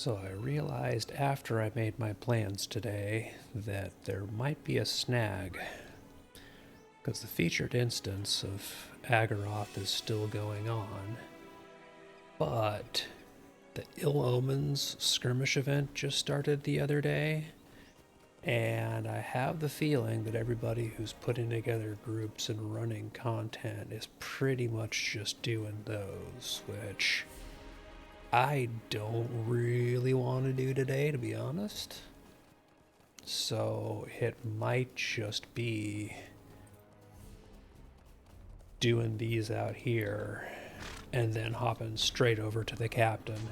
So I realized after I made my plans today that there might be a snag, because the featured instance of Agaroth is still going on, but the Ill Omens skirmish event just started the other day, and I have the feeling that everybody who's putting together groups and running content is pretty much just doing those, which I don't really want to do today, to be honest. So it might just be doing these out here and then hopping straight over to the captain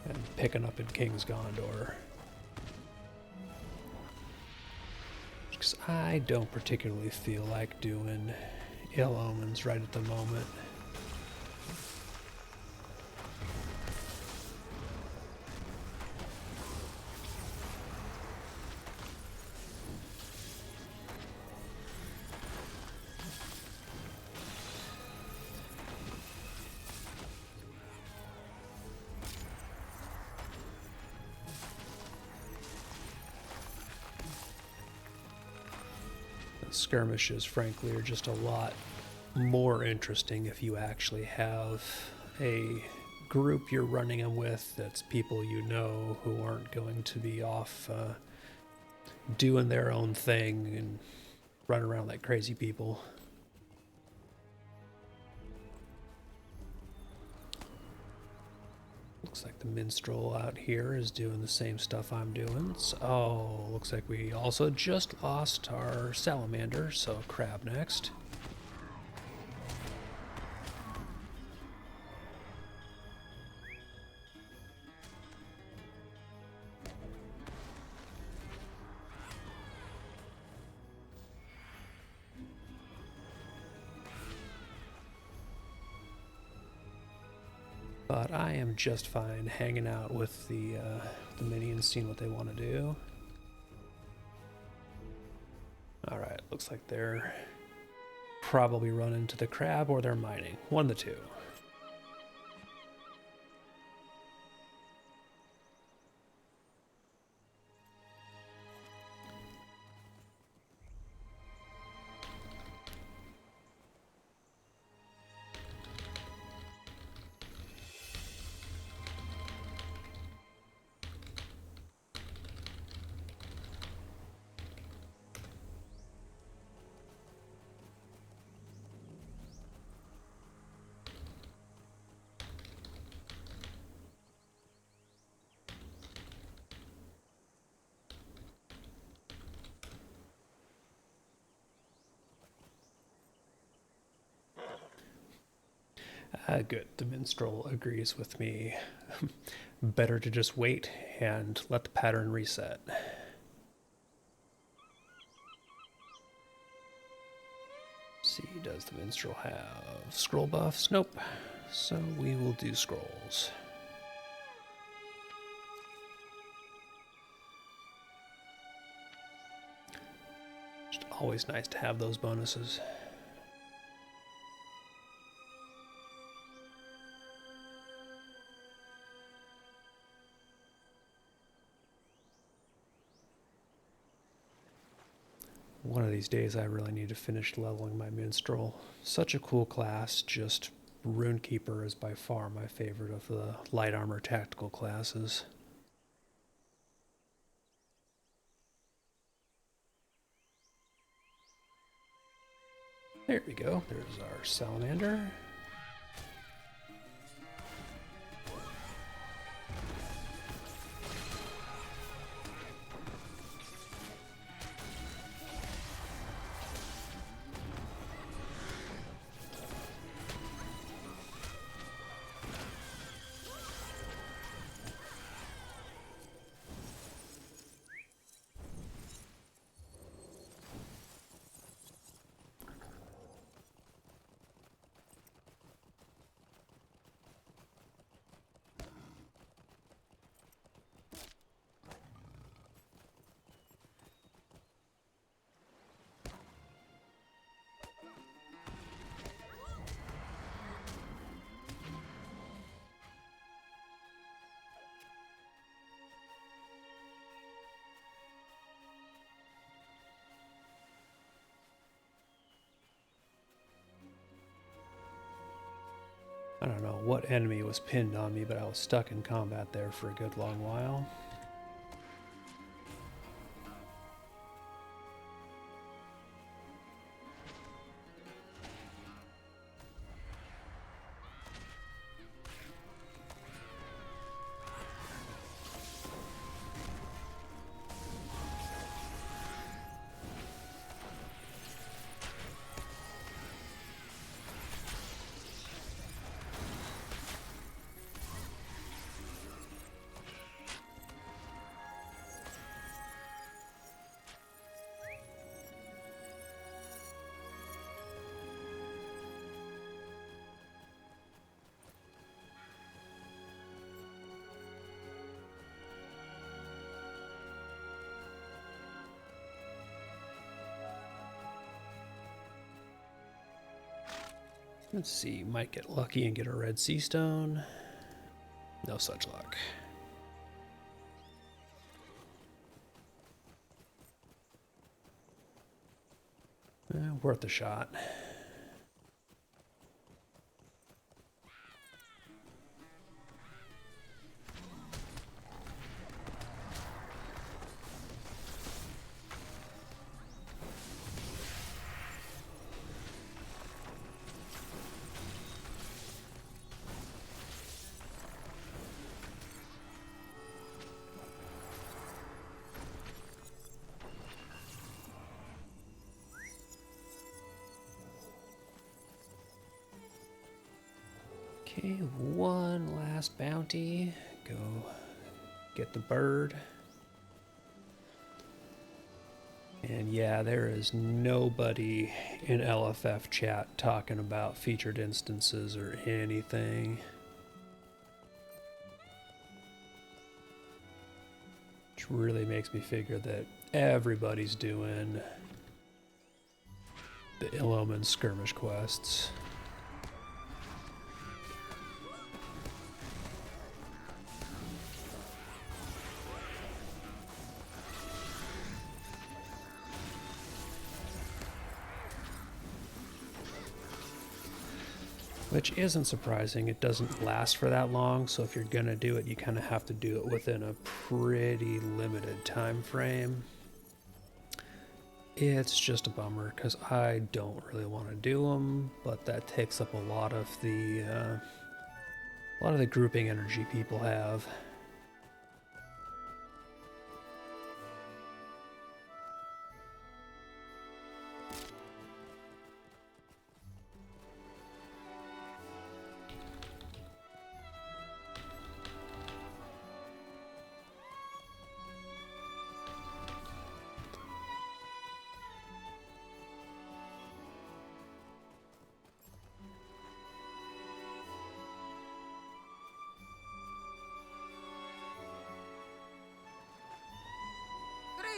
and picking up in King's Gondor. Because I don't particularly feel like doing Ill Omens right at the moment. Skirmishes, frankly, are just a lot more interesting if you actually have a group you're running them with that's people you know who aren't going to be off doing their own thing and run around like crazy people. Looks like the minstrel out here is doing the same stuff I'm doing. So, oh, looks like we also just lost our salamander, so crab next. But I am just fine hanging out with the minions, seeing what they want to do. Alright, looks like they're probably running to the crab or they're mining. One of the two. Good. The minstrel agrees with me. Better to just wait and let the pattern reset. See, does the minstrel have scroll buffs? Nope. So we will do scrolls. Just always nice to have those bonuses. One of these days I really need to finish leveling my minstrel. Such a cool class, just Runekeeper is by far my favorite of the light armor tactical classes. There we go, there's our salamander. I don't know what enemy was pinned on me, but I was stuck in combat there for a good long while. Let's see, might get lucky and get a red sea stone. No such luck. Worth a shot. Okay, one last bounty. Go get the bird. And yeah, there is nobody in LFF chat talking about featured instances or anything. Which really makes me figure that everybody's doing the Illumin skirmish quests. Which isn't surprising. It doesn't last for that long, so if you're gonna do it, you kind of have to do it within a pretty limited time frame. It's just a bummer because I don't really want to do them, but that takes up a lot of the grouping energy people have.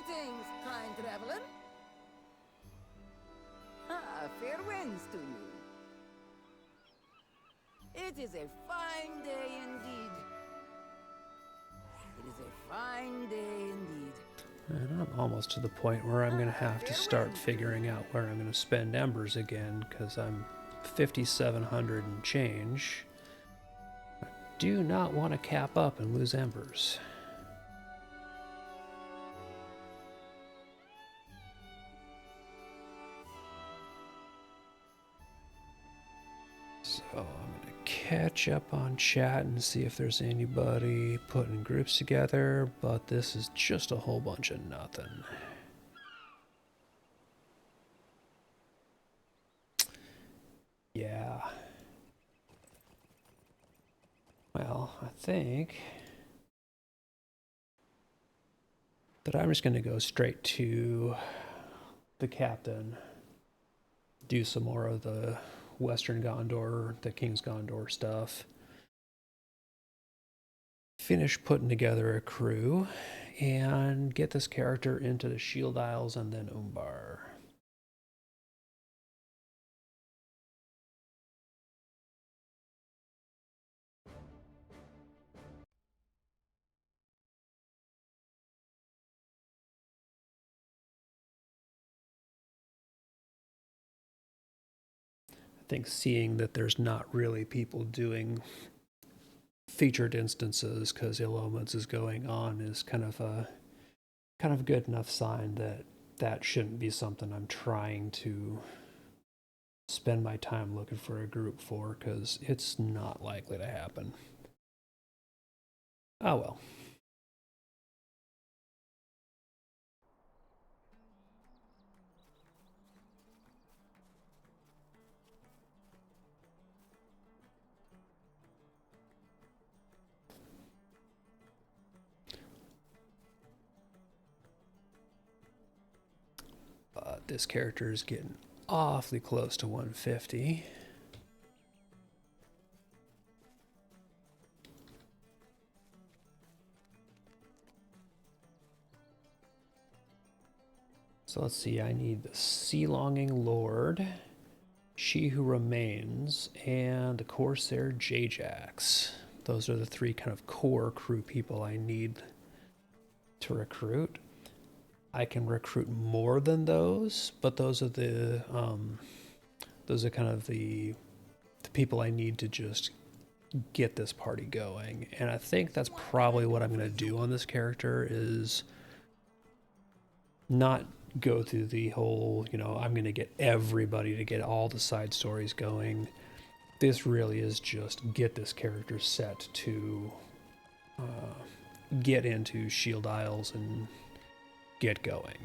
Greetings, kind traveler. Fair winds to you. It is a fine day indeed. It is a fine day indeed. And I'm almost to the point where I'm going to have to start figuring out where I'm going to spend embers again, because I'm 5,700 and change. I do not want to cap up and lose embers. So I'm going to catch up on chat and see if there's anybody putting groups together, but this is just a whole bunch of nothing. Yeah. Well, I think that I'm just going to go straight to the captain, do some more of the Western Gondor, the King's Gondor stuff, finish putting together a crew, and get this character into the Shield Isles and then Umbar. I think seeing that there's not really people doing featured instances because Ill Omens is going on is kind of a good enough sign that that shouldn't be something I'm trying to spend my time looking for a group for, because it's not likely to happen. Oh well. But this character is getting awfully close to 150. So let's see, I need the Sea Longing Lord, She Who Remains, and the Corsair J-Jax. Those are the three kind of core crew people I need to recruit. I can recruit more than those, but those are kind of the people I need to just get this party going. And I think that's probably what I'm going to do on this character, is not go through the whole, I'm going to get everybody to get all the side stories going. This really is just get this character set to get into Shield Isles and get going.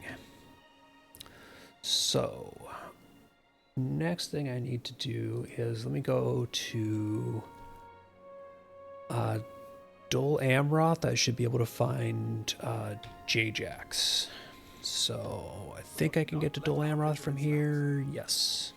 So, next thing I need to do is, let me go to Dol Amroth. I should be able to find J-Jax. So, I think I can get to Dol Amroth from here. Yes.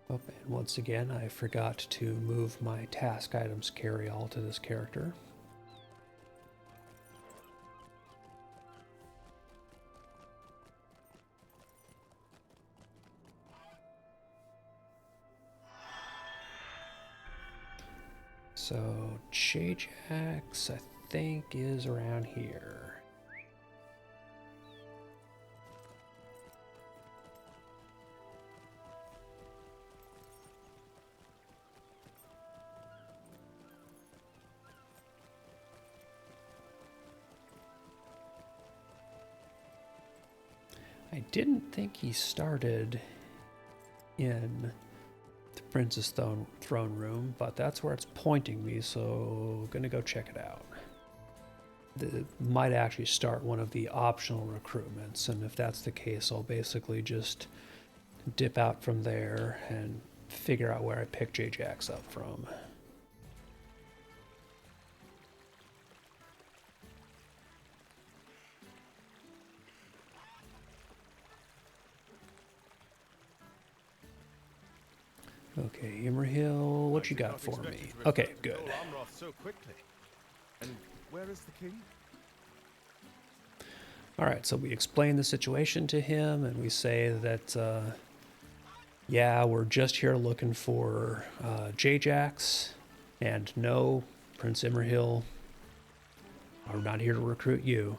Oh, and once again, I forgot to move my task items carry-all to this character. So, J-Jax, I think, is around here. I didn't think he started in the Princess Throne Room, but that's where it's pointing me, so I'm gonna go check it out. It might actually start one of the optional recruitments, and if that's the case, I'll basically just dip out from there and figure out where I pick J-Jax up from. Okay, Imrahil, what you got for me? Okay, good. And where is the king? All right, so we explain the situation to him, and we say that, yeah, we're just here looking for J-Jax, and no, Prince Imrahil, we're not here to recruit you.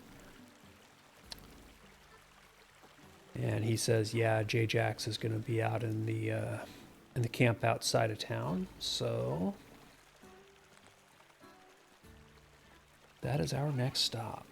And he says, yeah, J-Jax is going to be out in the camp outside of town, so that is our next stop.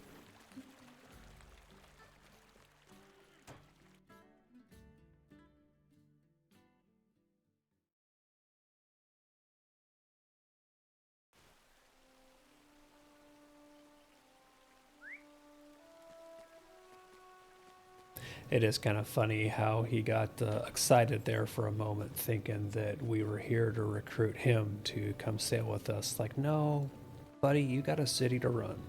It is kind of funny how he got excited there for a moment, thinking that we were here to recruit him to come sail with us. Like, no, buddy, you got a city to run.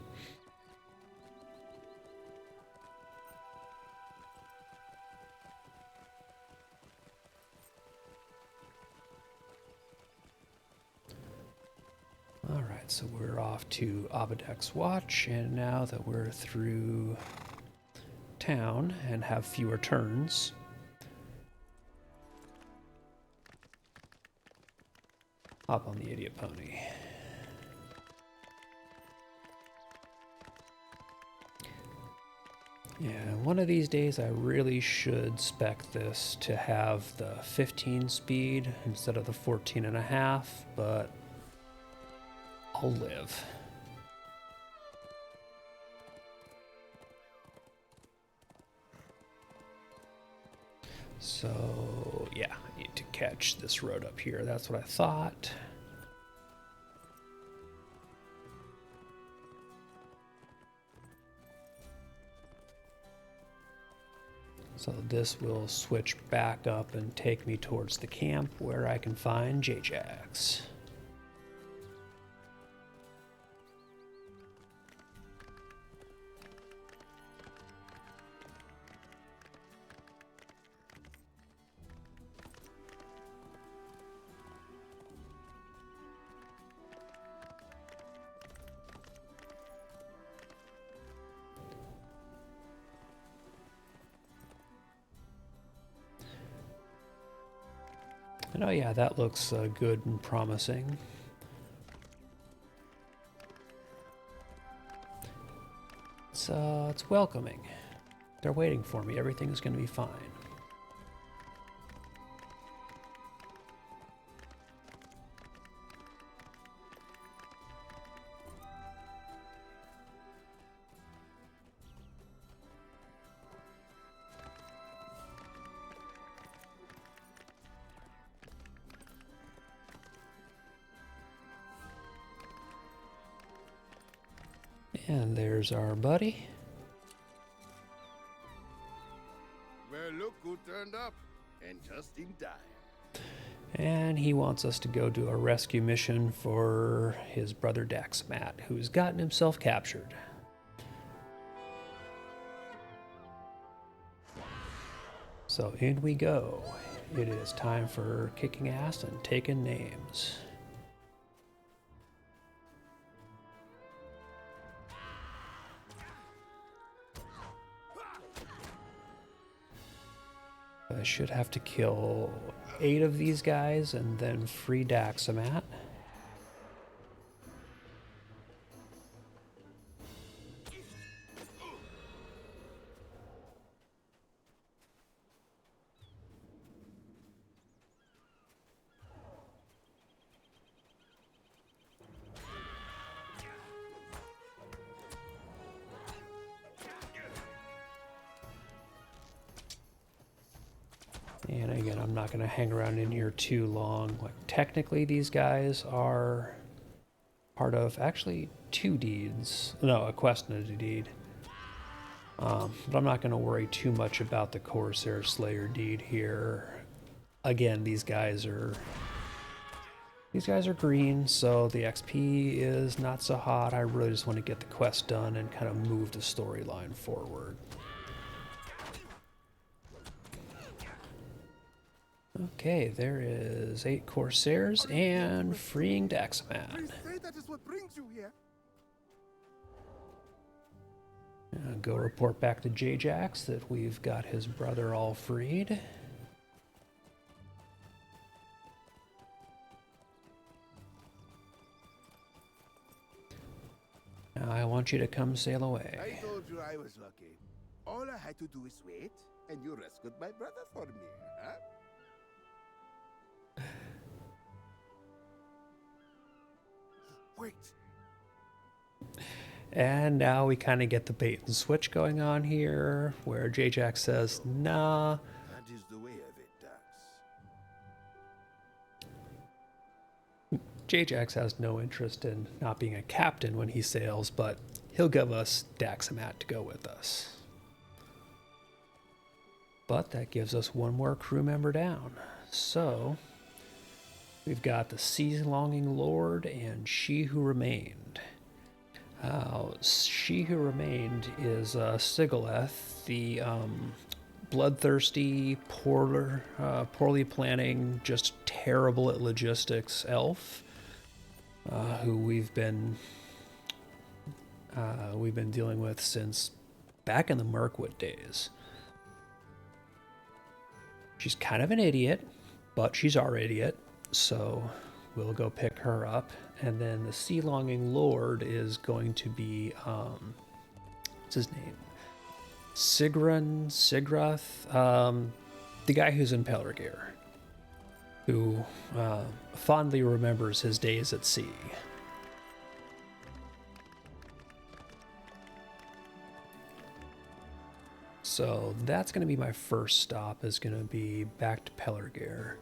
All right, so we're off to Abadek's Watch, and now that we're through town and have fewer turns, Hop on the idiot pony. Yeah, one of these days I really should spec this to have the 15 speed instead of the 14.5, but I'll live. So, yeah, I need to catch this road up here. That's what I thought. So this will switch back up and take me towards the camp where I can find J-Jax. And oh yeah, that looks good and promising. It's welcoming. They're waiting for me. Everything's going to be fine. And there's our buddy. Well, look who turned up, and just in time. And he wants us to go do a rescue mission for his brother Daxamat, who's gotten himself captured. So in we go. It is time for kicking ass and taking names. I should have to kill 8 of these guys and then free Daxamat. And again, I'm not going to hang around in here too long. Like, technically, these guys are part of actually 2 deeds. No, a quest and a deed. But I'm not going to worry too much about the Corsair Slayer deed here. Again, these guys are green, so the XP is not so hot. I really just want to get the quest done and kind of move the storyline forward. Okay, there is 8 Corsairs and freeing Daxamat. Please say that is what brings you here. Go report back to J-Jax that we've got his brother all freed. Now I want you to come sail away. I told you I was lucky. All I had to do is wait, and you rescued my brother for me, huh? Wait. And now we kind of get the bait and switch going on here, where J-Jax says, nah. That is the way of it, Dax. J-Jax has no interest in not being a captain when he sails, but he'll give us Daxamat to go with us. But that gives us 1 more crew member down. So we've got the Sea-Longing Lord and She Who Remained. She Who Remained is Sigileth, the bloodthirsty, poorly planning, just terrible at logistics elf, who we've been dealing with since back in the Mirkwood days. She's kind of an idiot, but she's our idiot, so we'll go pick her up, and then the Sea Longing Lord is going to be, what's his name? Sigrath, the guy who's in Pelargir, who fondly remembers his days at sea. So that's going to be my first stop, is going to be back to Pelargir.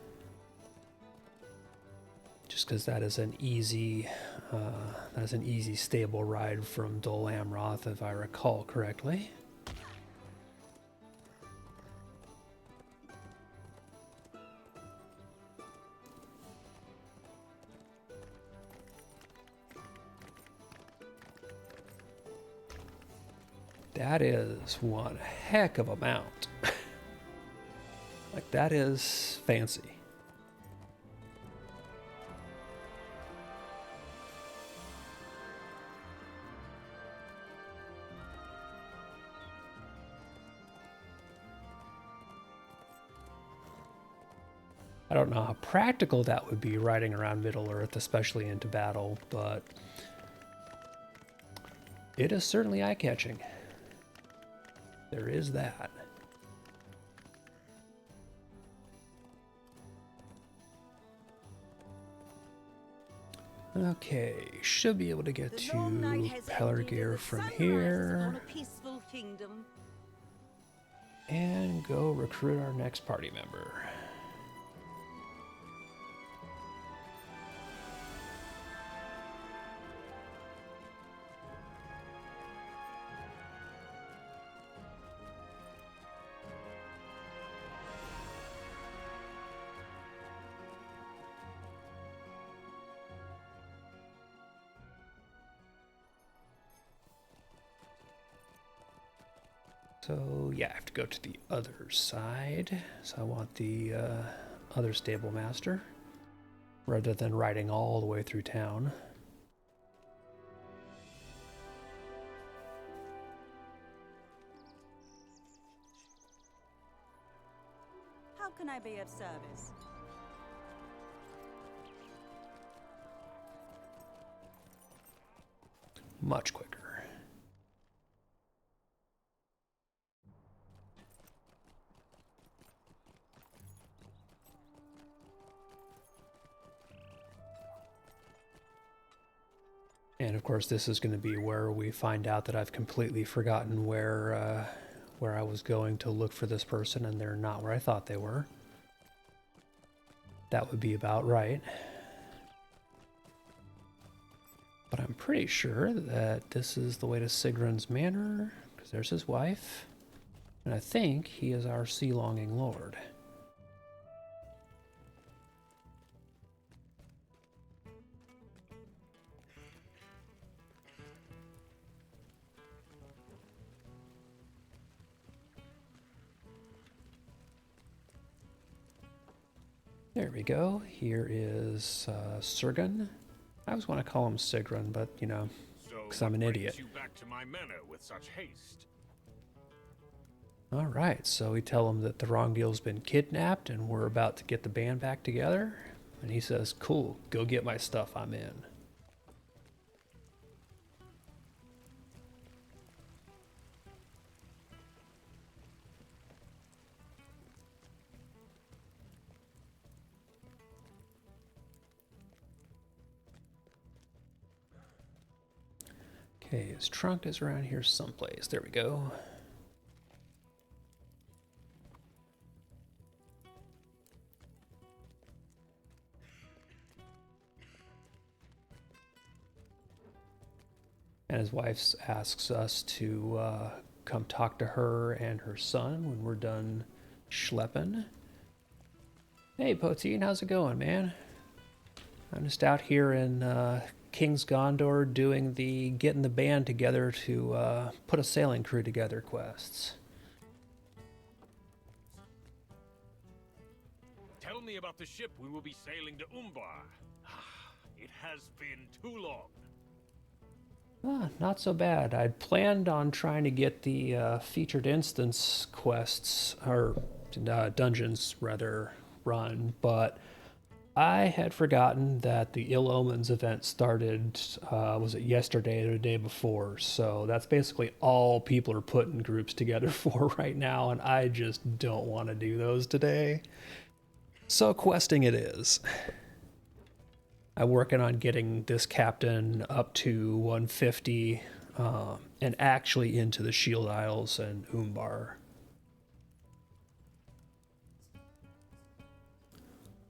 Just because that is an easy, stable ride from Dol Amroth, if I recall correctly. That is one heck of a mount. Like, that is fancy. I don't know how practical that would be riding around Middle-earth, especially into battle, but it is certainly eye-catching. There is that. Okay, should be able to get to Pelargir from here. And go recruit our next party member. So yeah, I have to go to the other side. So I want the other stable master, rather than riding all the way through town. How can I be of service? Much quicker. And of course, this is going to be where we find out that I've completely forgotten where I was going to look for this person, and they're not where I thought they were. That would be about right. But I'm pretty sure that this is the way to Sigrun's Manor, because there's his wife. And I think he is our Sea Longing Lord. There we go. Here is Sergun. I always want to call him Sigrun, but you know, because I'm an idiot. You back to my manor with such haste? All right, so we tell him that the Wrongdeal's been kidnapped and we're about to get the band back together. And he says, cool, go get my stuff, I'm in. Okay, his trunk is around here someplace. There we go. And his wife asks us to come talk to her and her son when we're done schlepping. Hey, Poteen, how's it going, man? I'm just out here in King's Gondor doing getting the band together to put a sailing crew together quests. Tell me about the ship we will be sailing to Umbar. It has been too long. Not so bad. I'd planned on trying to get the featured instance quests, or dungeons rather, run, but I had forgotten that the Ill Omens event started, was it yesterday or the day before? So that's basically all people are putting groups together for right now, and I just don't want to do those today. So questing it is. I'm working on getting this captain up to 150 and actually into the Shield Isles and Umbar.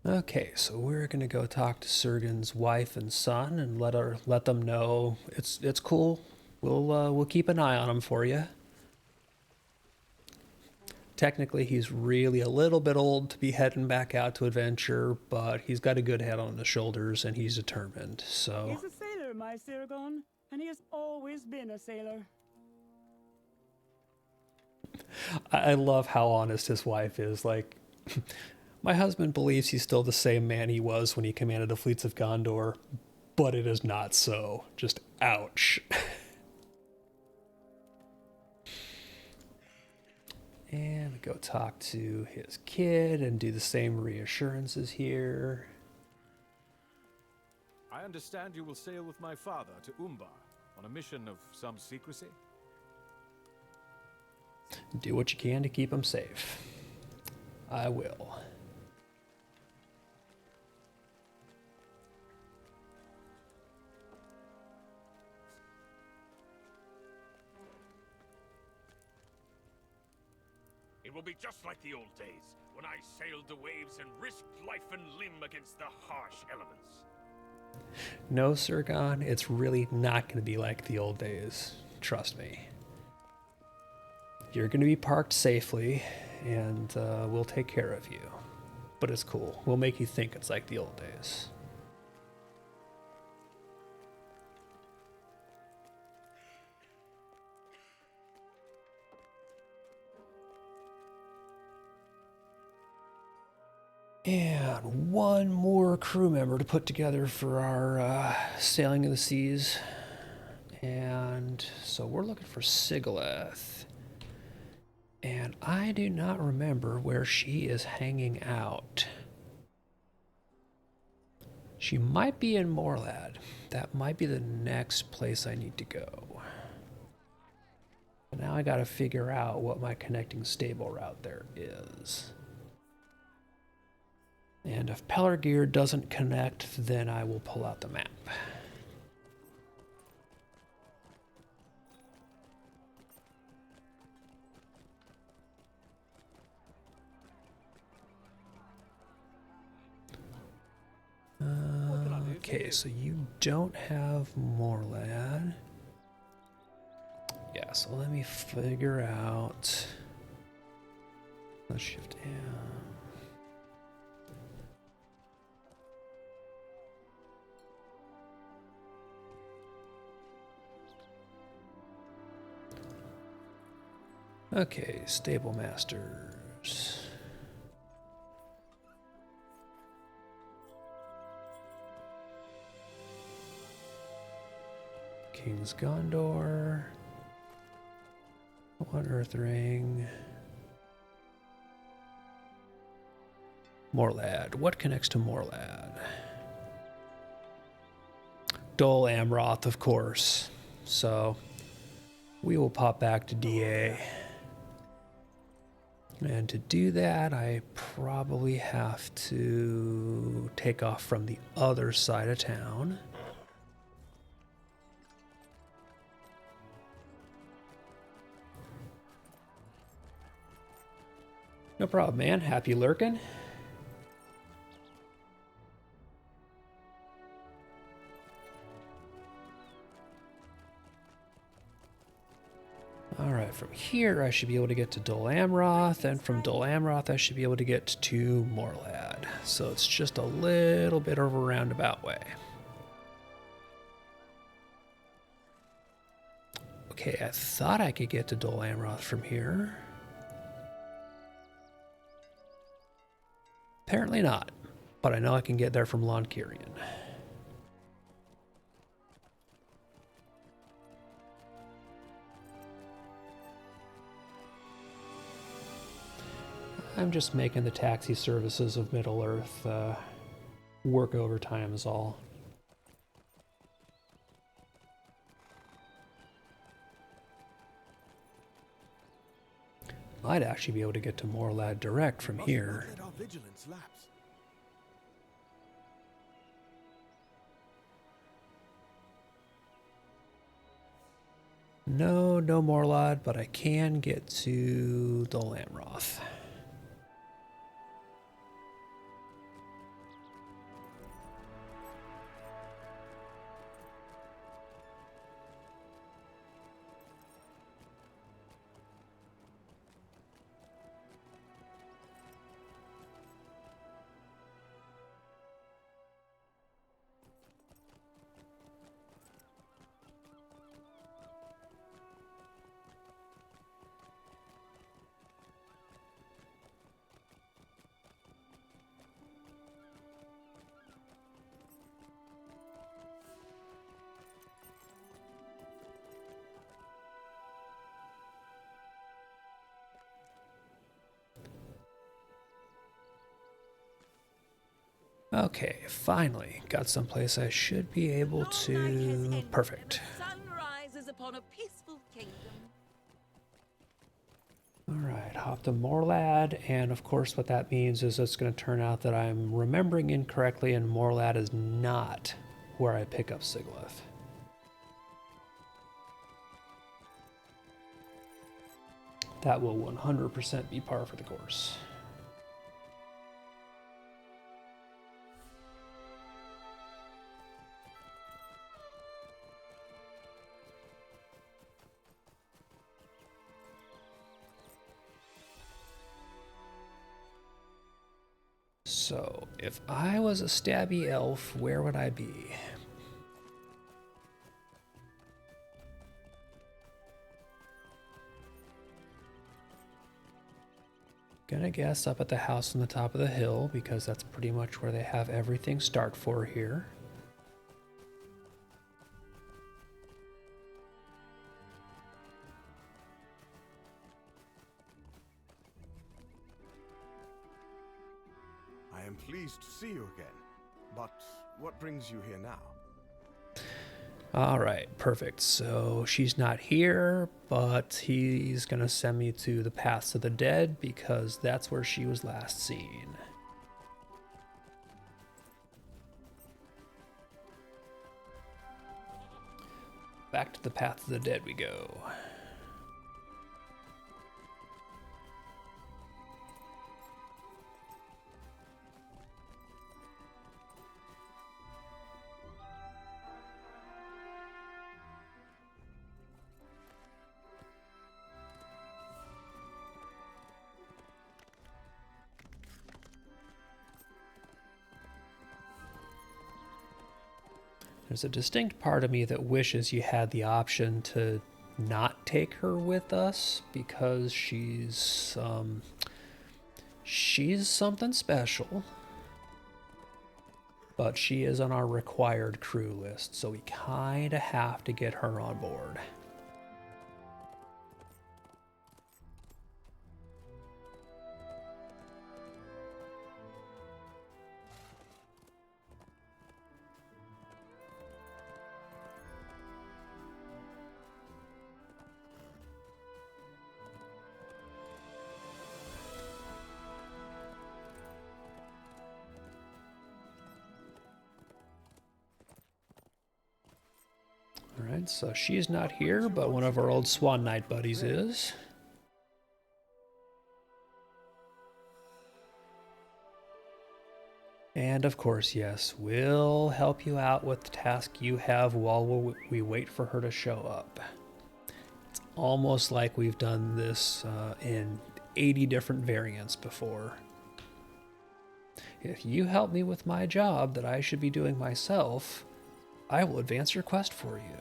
Okay, so we're gonna go talk to Sergen's wife and son and let them know it's cool. We'll keep an eye on him for you. Technically, he's really a little bit old to be heading back out to adventure, but he's got a good head on his shoulders and he's determined. So He's a sailor, my Sirgon, and he has always been a sailor. I love how honest his wife is. Like, my husband believes he's still the same man he was when he commanded the fleets of Gondor, but it is not so. Just ouch. And we go talk to his kid and do the same reassurances here. I understand you will sail with my father to Umbar on a mission of some secrecy? Do what you can to keep him safe. I will. It will be just like the old days, when I sailed the waves and risked life and limb against the harsh elements. No, Sirgon, it's really not going to be like the old days. Trust me. You're going to be parked safely, and we'll take care of you. But it's cool. We'll make you think it's like the old days. And one more crew member to put together for our sailing of the seas. And so we're looking for Sigileth. And I do not remember where she is hanging out. She might be in Morlad. That might be the next place I need to go. But now I gotta figure out what my connecting stable route there is. And if Pelargir doesn't connect, then I will pull out the map. Okay, so you don't have Morlad. Yeah, so let me figure out. Let's shift down. Okay, Stable Masters. King's Gondor. One Earth Ring. Morlad. What connects to Morlad? Dol Amroth, of course. So we will pop back to DA. And to do that, I probably have to take off from the other side of town. No problem, man. Happy lurking. Alright, from here I should be able to get to Dol Amroth, and from Dol Amroth I should be able to get to Morlad. So it's just a little bit of a roundabout way. Okay, I thought I could get to Dol Amroth from here. Apparently not, but I know I can get there from Lonkirion. I'm just making the taxi services of Middle-earth work overtime is all. Might actually be able to get to Morlad direct from here. Let our vigilance lapse. No Morlad, but I can get to the Lamroth. Okay, finally got someplace I should be able to. Perfect. Sun rises upon a peaceful kingdom. Alright, hop to Morlad, and of course what that means is it's going to turn out that I'm remembering incorrectly and Morlad is not where I pick up Sigilith. That will 100% be par for the course. So, if I was a stabby elf, where would I be? Gonna guess up at the house on the top of the hill, because that's pretty much where they have everything start for here. I am pleased to see you again. But what brings you here now? Alright, perfect. So she's not here, but he's gonna send me to the Paths of the Dead because that's where she was last seen. Back to the Paths of the Dead we go. There's a distinct part of me that wishes you had the option to not take her with us because she's something special. But she is on our required crew list, so we kind of have to get her on board. Alright, so she's not here, but one of our old Swan Knight buddies is. And of course, yes, we'll help you out with the task you have while we wait for her to show up. It's almost like we've done this in 80 different variants before. If you help me with my job that I should be doing myself, I will advance your quest for you.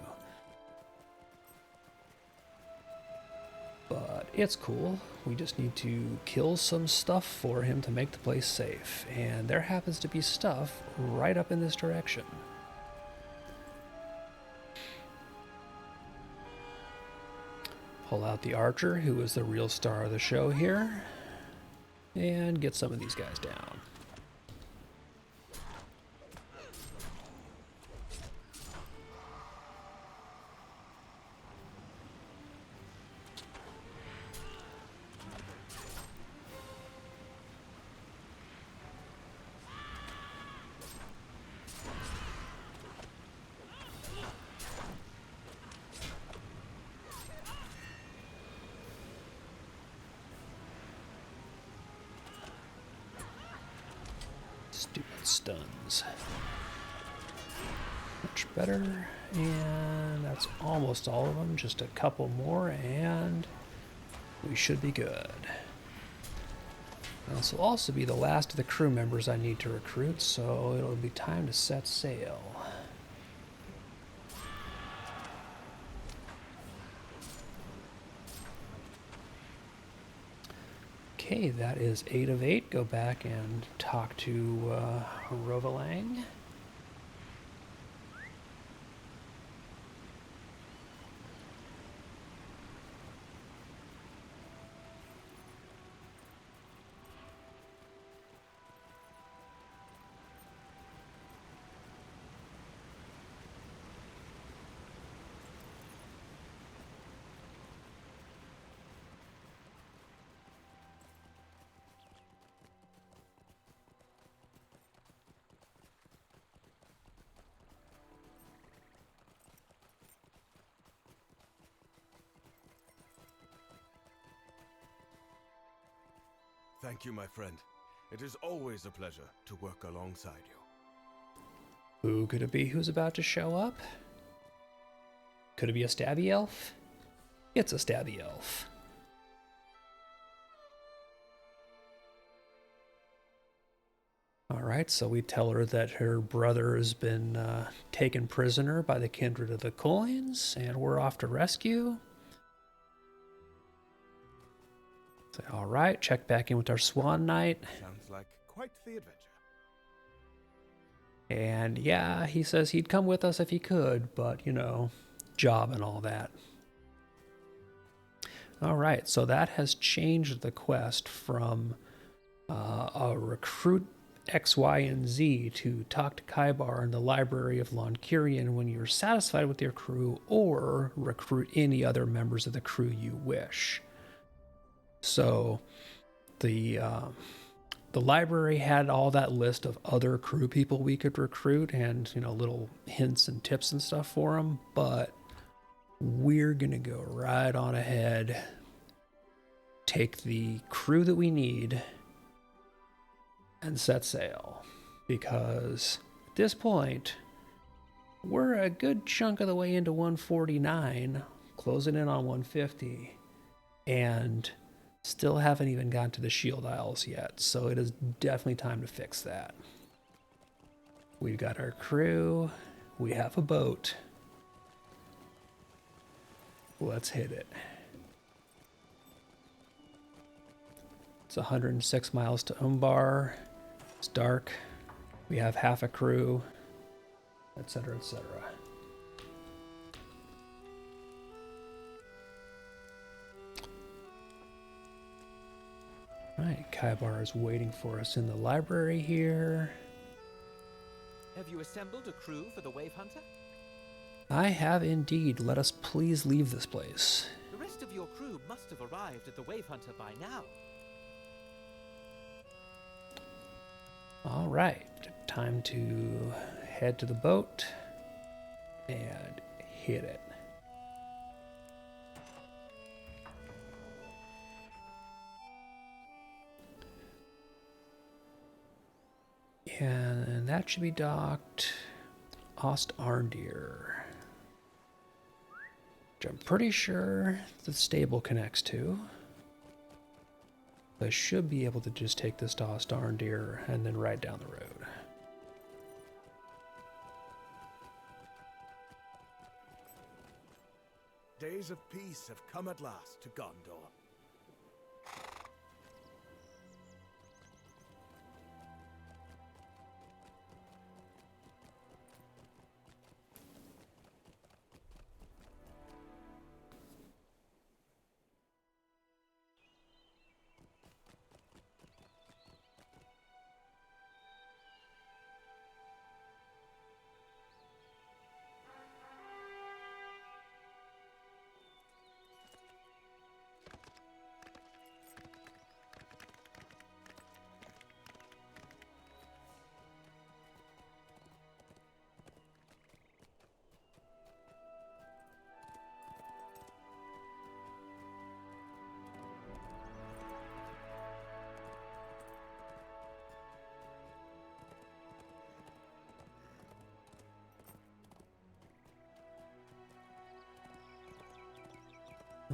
But it's cool. We just need to kill some stuff for him to make the place safe. And there happens to be stuff right up in this direction. Pull out the archer, who is the real star of the show here. And get some of these guys down. Stupid stuns. Much better. And that's almost all of them. Just a couple more and we should be good. This will also be the last of the crew members I need to recruit, so it'll be time to set sail. Okay, that is 8 of 8. Go back and talk to Rovalang. Thank you, my friend. It is always a pleasure to work alongside you. Who could it be who's about to show up? Could it be a stabby elf? It's a stabby elf. Alright, so we tell her that her brother has been taken prisoner by the Kindred of the Coins, and we're off to rescue. Say, alright, check back in with our Swan Knight. Sounds like quite the adventure. And yeah, he says he'd come with us if he could, but, you know, job and all that. Alright, so that has changed the quest from a recruit X, Y, and Z to talk to Kaibar in the library of Lonkirian when you're satisfied with your crew, or recruit any other members of the crew you wish. So the library had all that list of other crew people we could recruit and, you know, little hints and tips and stuff for them, but we're going to go right on ahead, take the crew that we need, and set sail. Because at this point, we're a good chunk of the way into 149, closing in on 150, and still haven't even gotten to the Shield Isles yet, so it is definitely time to fix that. We've got our crew, we have a boat. Let's hit it. It's 106 miles to Umbar. It's dark. We have half a crew, etc., etc. Right, Kaibar is waiting for us in the library here. Have you assembled a crew for the Wave Hunter? I have indeed. Let us please leave this place. The rest of your crew must have arrived at the Wave Hunter by now. All right, time to head to the boat and hit it. And that should be docked Ost Arndir, which I'm pretty sure the stable connects to. I should be able to just take this to Ost Arndir and then ride down the road. Days of peace have come at last to Gondor.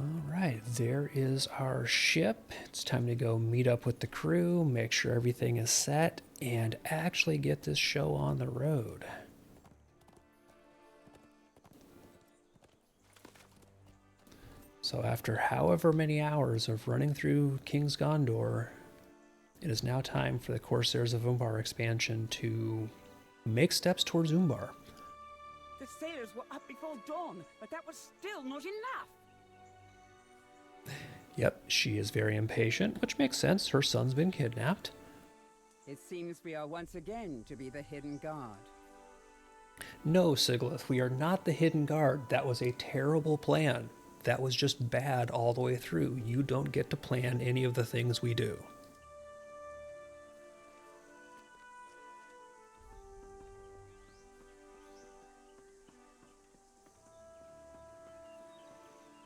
All right, there is our ship. It's time to go meet up with the crew, make sure everything is set, and actually get this show on the road. So after however many hours of running through King's Gondor, it is now time for the Corsairs of Umbar expansion to make steps towards Umbar. The sailors were up before dawn, but that was still not enough. Yep, she is very impatient, which makes sense. Her son's been kidnapped. It seems we are once again to be the hidden guard. No, Sigilith, we are not the hidden guard. That was a terrible plan. That was just bad all the way through. You don't get to plan any of the things we do.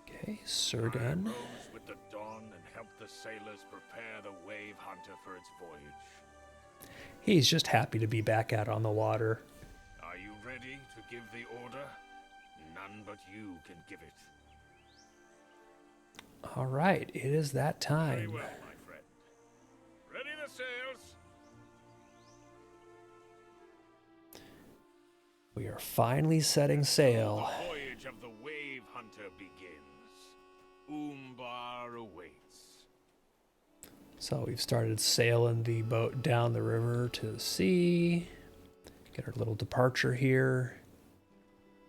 Okay, Sergun. I rose with the dawn and helped the sailors prepare the Wave Hunter for its voyage. He's just happy to be back out on the water. Are you ready to give the order? None but you can give it. All right, it is that time. Very well, my friend. Ready the sails? We are finally setting sail. The voyage of the Wave Hunter begins. Umbar awaits. So we've started sailing the boat down the river to the sea. Get our little departure here.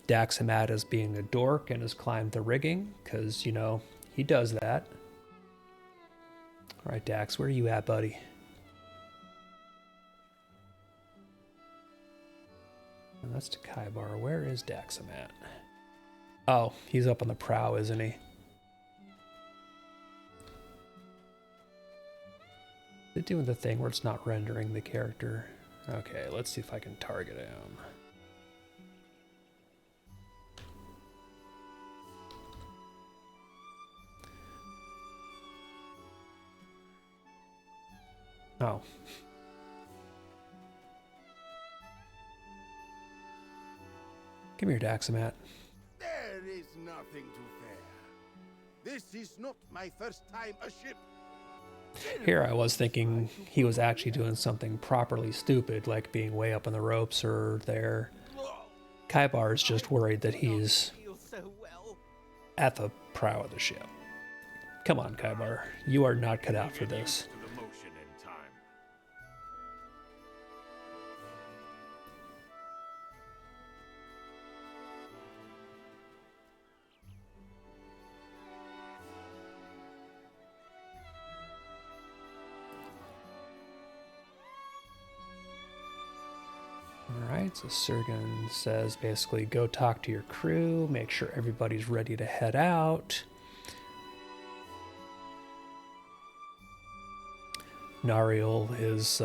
Daxamat is being a dork and has climbed the rigging, because, you know, he does that. All right, Dax, where are you at, buddy? And that's to Kaibar. Where is Daxamat? Oh, he's up on the prow, isn't he? Is it doing the thing where it's not rendering the character? Okay, let's see if I can target him. Oh. Come here, Daxamat. There is nothing to fear. This is not my first time aship. Here I was thinking he was actually doing something properly stupid, like being way up on the ropes or there. Kaibar is just worried that he's at the prow of the ship. Come on, Kaibar. You are not cut out for this. To the motion in time. Alright, so Sergun says basically go talk to your crew, make sure everybody's ready to head out. Nariel is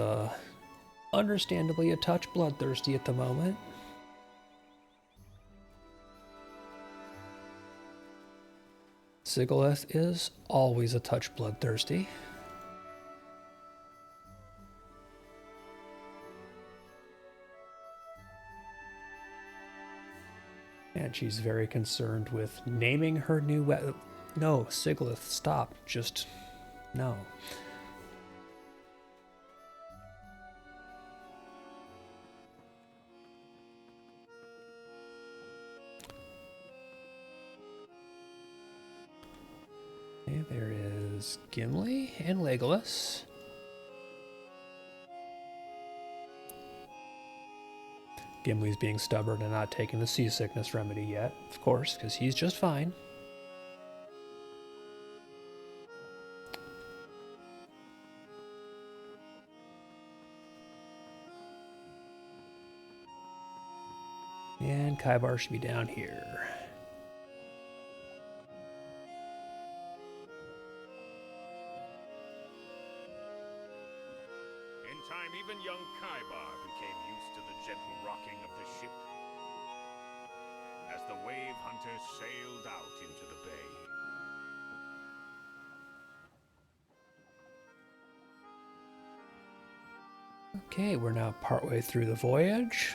understandably a touch bloodthirsty at the moment. Sigilith is always a touch bloodthirsty. And she's very concerned with naming her new No, Sigilith, stop. Just no. Okay, there is Gimli and Legolas. Gimli's being stubborn and not taking the seasickness remedy yet, of course, because he's just fine. And Kaibar should be down here. In time, even young Kaibar became used to the gentle rocking of the ship as the Wave Hunter sailed out into the bay. Okay, we're now partway through the voyage.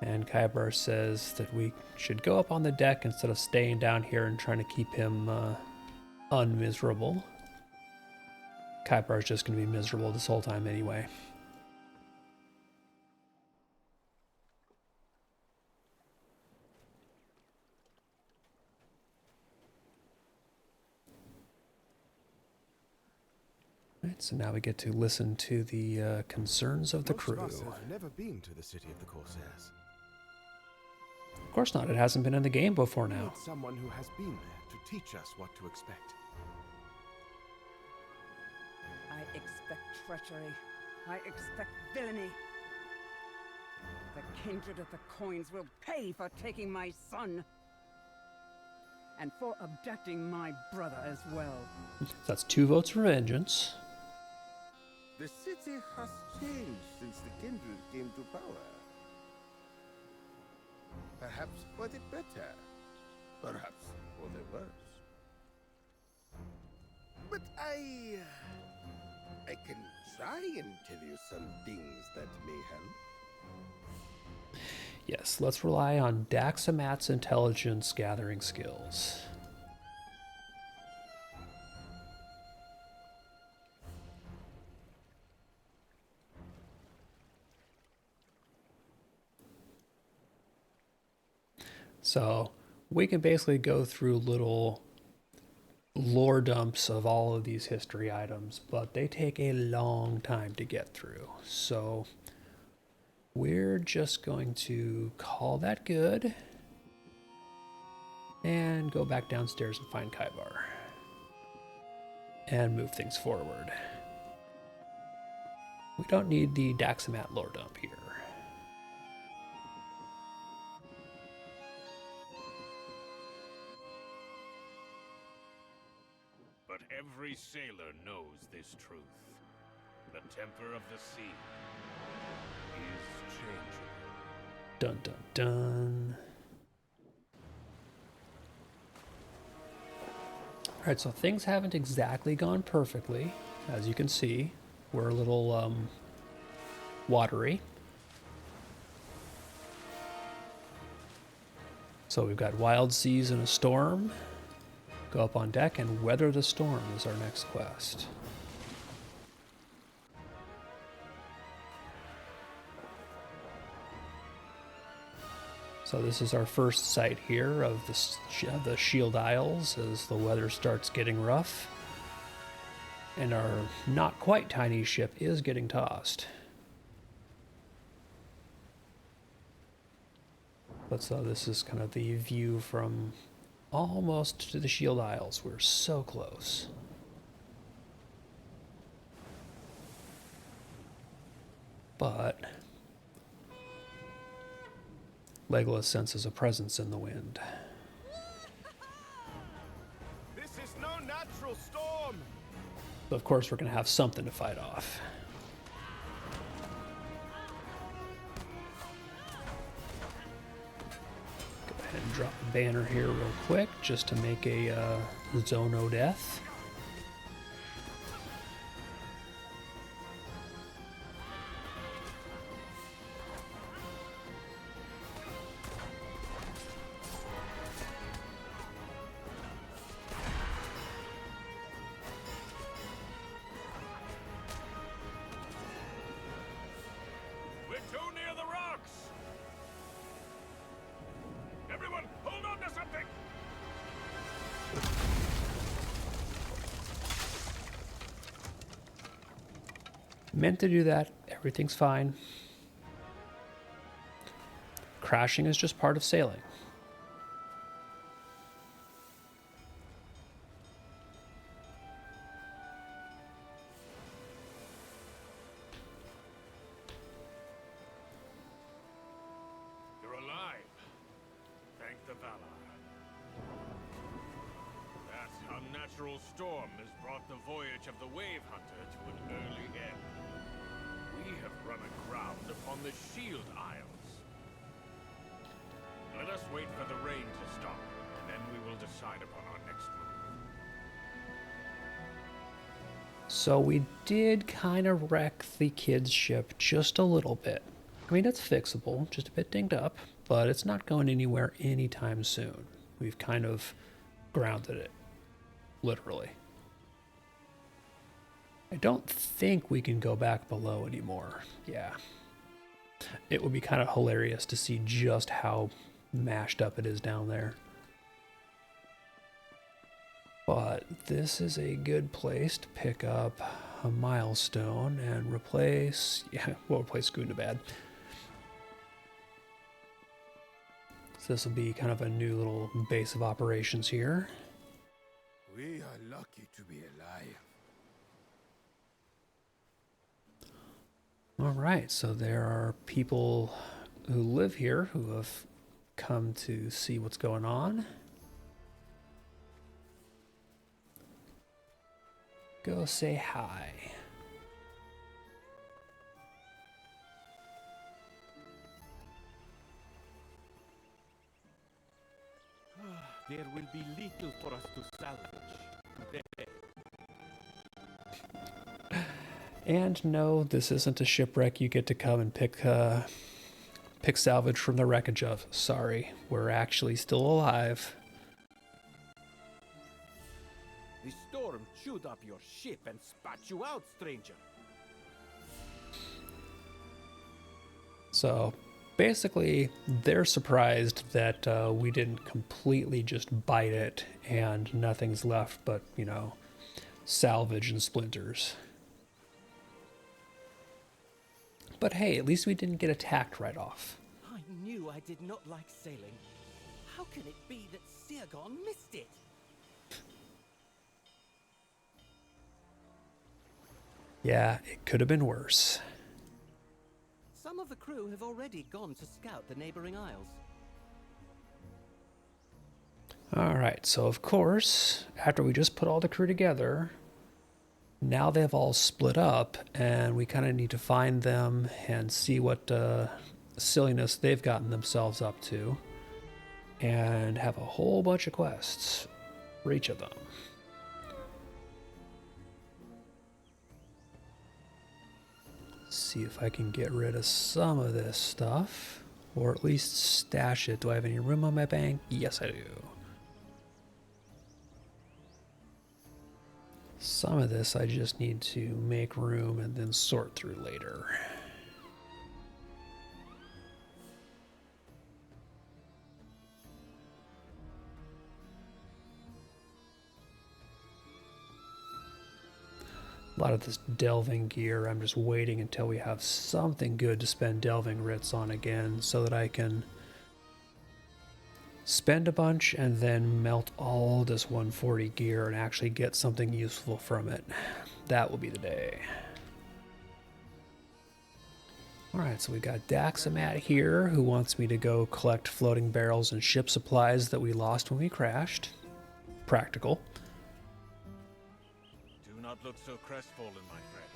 And Kaibar says that we should go up on the deck instead of staying down here and trying to keep him unmiserable. Kaibar's just going to be miserable this whole time anyway. Right, so now we get to listen to the concerns of the Most crew. of us have never been to the city of the Corsairs. Of course not, it hasn't been in the game before We now. need someone who has been there to teach us what to expect. I expect treachery. I expect villainy. The kindred of the coins will pay for taking my son. And for abducting my brother as well. That's 2 votes for vengeance. The city has changed since the kindred came to power. Perhaps for the better, perhaps for the worse. But I can try and tell you some things that may help. Yes, let's rely on Daxamat's intelligence gathering skills. So we can basically go through little lore dumps of all of these history items, but they take a long time to get through. So we're just going to call that good and go back downstairs and find Kaibar and move things forward. We don't need the Daxamat lore dump here. But every sailor knows this truth. The temper of the sea is changeable. Dun dun dun. Alright, so things haven't exactly gone perfectly. As you can see, we're a little watery. So we've got wild seas and a storm. Go up on deck and weather the storm is our next quest. So this is our first sight here of the Shield Isles as the weather starts getting rough. And our not quite tiny ship is getting tossed. But so this is kind of the view from almost to the Shield Isles. We're so close. But Legolas senses a presence in the wind. This is no natural storm! So of course we're going to have something to fight off. Go ahead and drop a banner here real quick just to make a Zono death. We're too near the rocks! Everyone, hold on to something! Meant to do that. Everything's fine. Crashing is just part of sailing. You're alive. Thank the Valar. That unnatural storm has brought the voyage of the Wave Hunter to an early end. We have run aground upon the Shield Isles. Let us wait for the rain to stop, and then we will decide upon our next move. So we did kind of wreck the kids' ship just a little bit. I mean, it's fixable, just a bit dinged up, but it's not going anywhere anytime soon. We've kind of grounded it, literally. I don't think we can go back below anymore. Yeah. It would be kind of hilarious to see just how mashed up it is down there. But this is a good place to pick up a milestone and replace, yeah, we'll replace Gundabad. So this will be kind of a new little base of operations here. We are lucky to be alive. All right, so there are people who live here who have come to see what's going on. Go say hi. There will be little for us to salvage today. And no, this isn't a shipwreck you get to come and pick salvage from the wreckage of. Sorry, we're actually still alive. The storm chewed up your ship and spat you out, stranger. So basically, they're surprised that we didn't completely just bite it and nothing's left but, you know, salvage and splinters. But hey, at least we didn't get attacked right off. I knew I did not like sailing. How can it be that Sirgon missed it? Yeah, it could have been worse. Some of the crew have already gone to scout the neighboring isles. Alright, so of course, after we just put all the crew together, now they've all split up, and we kind of need to find them and see what silliness they've gotten themselves up to, and have a whole bunch of quests for each of them. See if I can get rid of some of this stuff, or at least stash it. Do I have any room on my bank? Yes, I do. Some of this I just need to make room and then sort through later. A lot of this delving gear, I'm just waiting until we have something good to spend delving writs on again so that I can spend a bunch and then melt all this 140 gear and actually get something useful from it. That will be the day. Alright, so we got Daxamat here who wants me to go collect floating barrels and ship supplies that we lost when we crashed. Practical. Do not look so crestfallen, my friend.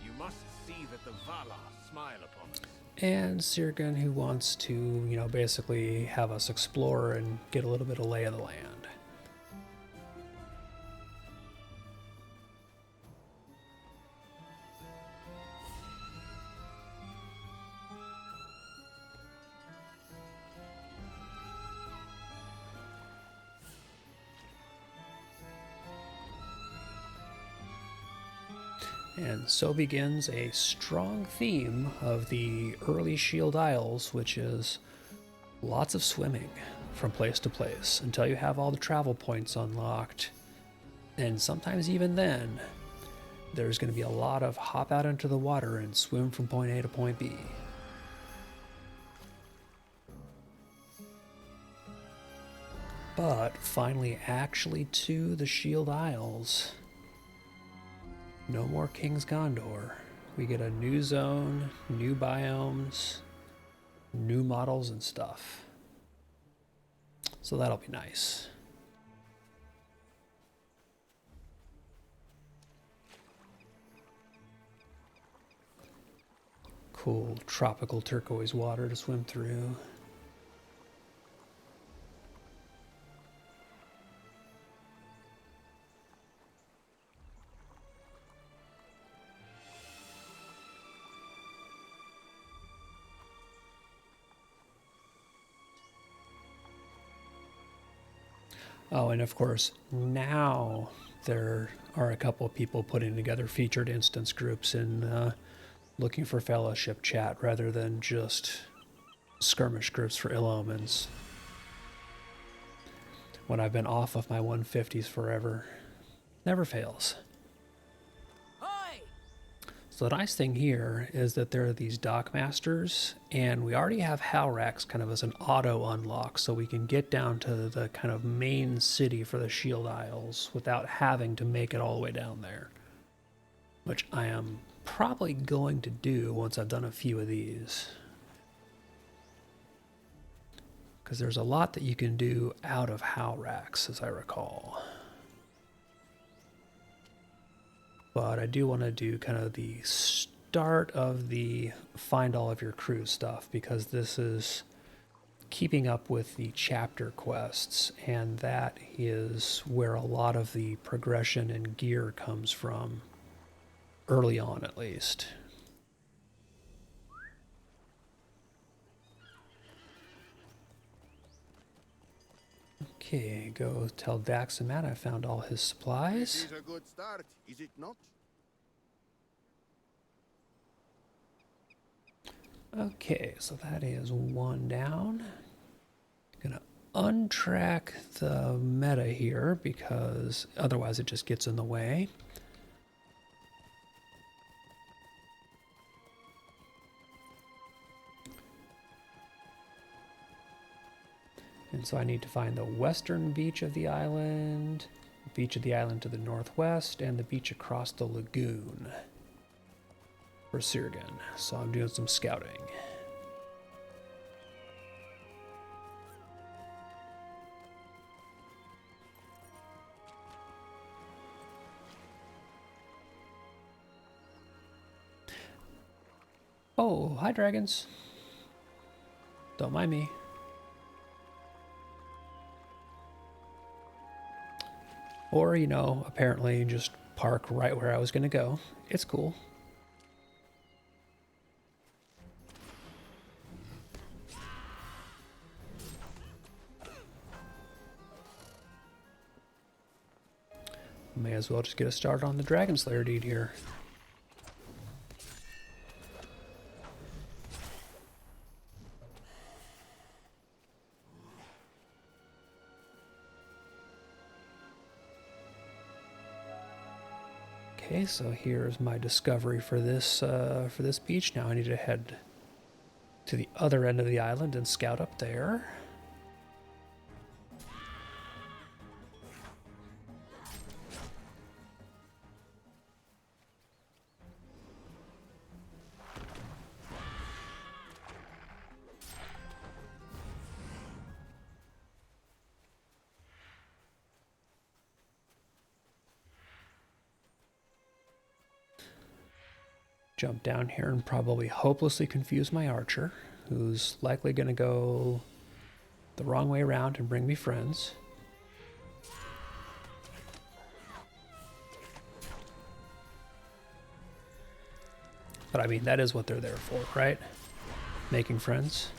You must see that the Valar smile upon us. And Sirgun who wants to, you know, basically have us explore and get a little bit of lay of the land. And so begins a strong theme of the early Shield Isles, which is lots of swimming from place to place until you have all the travel points unlocked. And sometimes even then, there's going to be a lot of hop out into the water and swim from point A to point B. But finally actually to the Shield Isles. No more King's Gondor. We get a new zone, new biomes, new models and stuff. So that'll be nice. Cool tropical turquoise water to swim through. Oh, and of course, now there are a couple of people putting together featured instance groups and looking for fellowship chat rather than just skirmish groups for ill omens. When I've been off of my 150s forever, never fails. So the nice thing here is that there are these dock masters, and we already have Halrax kind of as an auto unlock, so we can get down to the kind of main city for the Shield Isles without having to make it all the way down there. Which I am probably going to do once I've done a few of these. Because there's a lot that you can do out of Halrax, as I recall. But I do want to do kind of the start of the find all of your crew stuff, because this is keeping up with the chapter quests, and that is where a lot of the progression and gear comes from, early on at least. Okay, go tell Dax and Matt I found all his supplies. It is a good start, is it not? Okay, so that is one down. Gonna untrack the meta here because otherwise it just gets in the way. And so I need to find the western beach of the island, the beach of the island to the northwest, and the beach across the lagoon for Sirgan. So I'm doing some scouting. Oh, hi dragons. Don't mind me. Or, you know, apparently just park right where I was going to go. It's cool. May as well just get a start on the Dragon Slayer deed here. Okay, so here's my discovery for this beach. Now I need to head to the other end of the island and scout up there. Jump down here and probably hopelessly confuse my archer, who's likely going to go the wrong way around and bring me friends. But I mean, that is what they're there for, right? Making friends.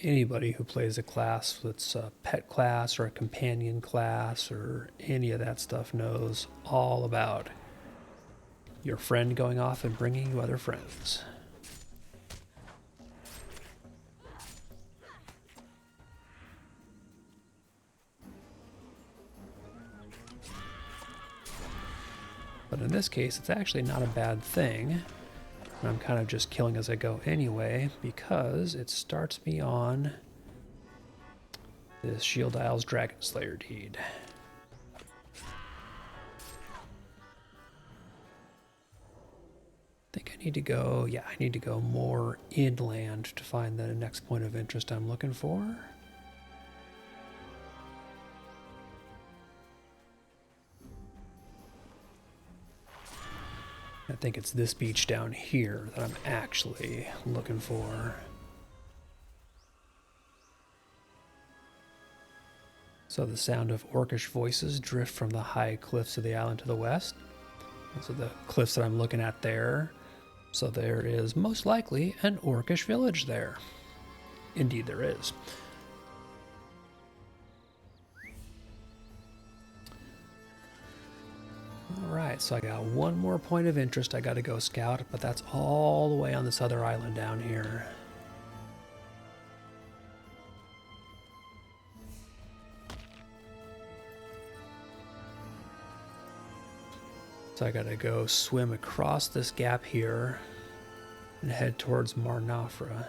Anybody who plays a class that's a pet class or a companion class or any of that stuff knows all about your friend going off and bringing you other friends. But in this case, it's actually not a bad thing. I'm kind of just killing as I go anyway, because it starts me on this Shield Isles Dragon Slayer deed. I think I need to go, yeah, I need to go more inland to find the next point of interest I'm looking for. I think it's this beach down here that I'm actually looking for. So the sound of orcish voices drift from the high cliffs of the island to the west. So the cliffs that I'm looking at there So there is most likely an orcish village there. Indeed there is. Alright, so I got one more point of interest I gotta go scout, but that's all the way on this other island down here. So I gotta go swim across this gap here and head towards Marnafra.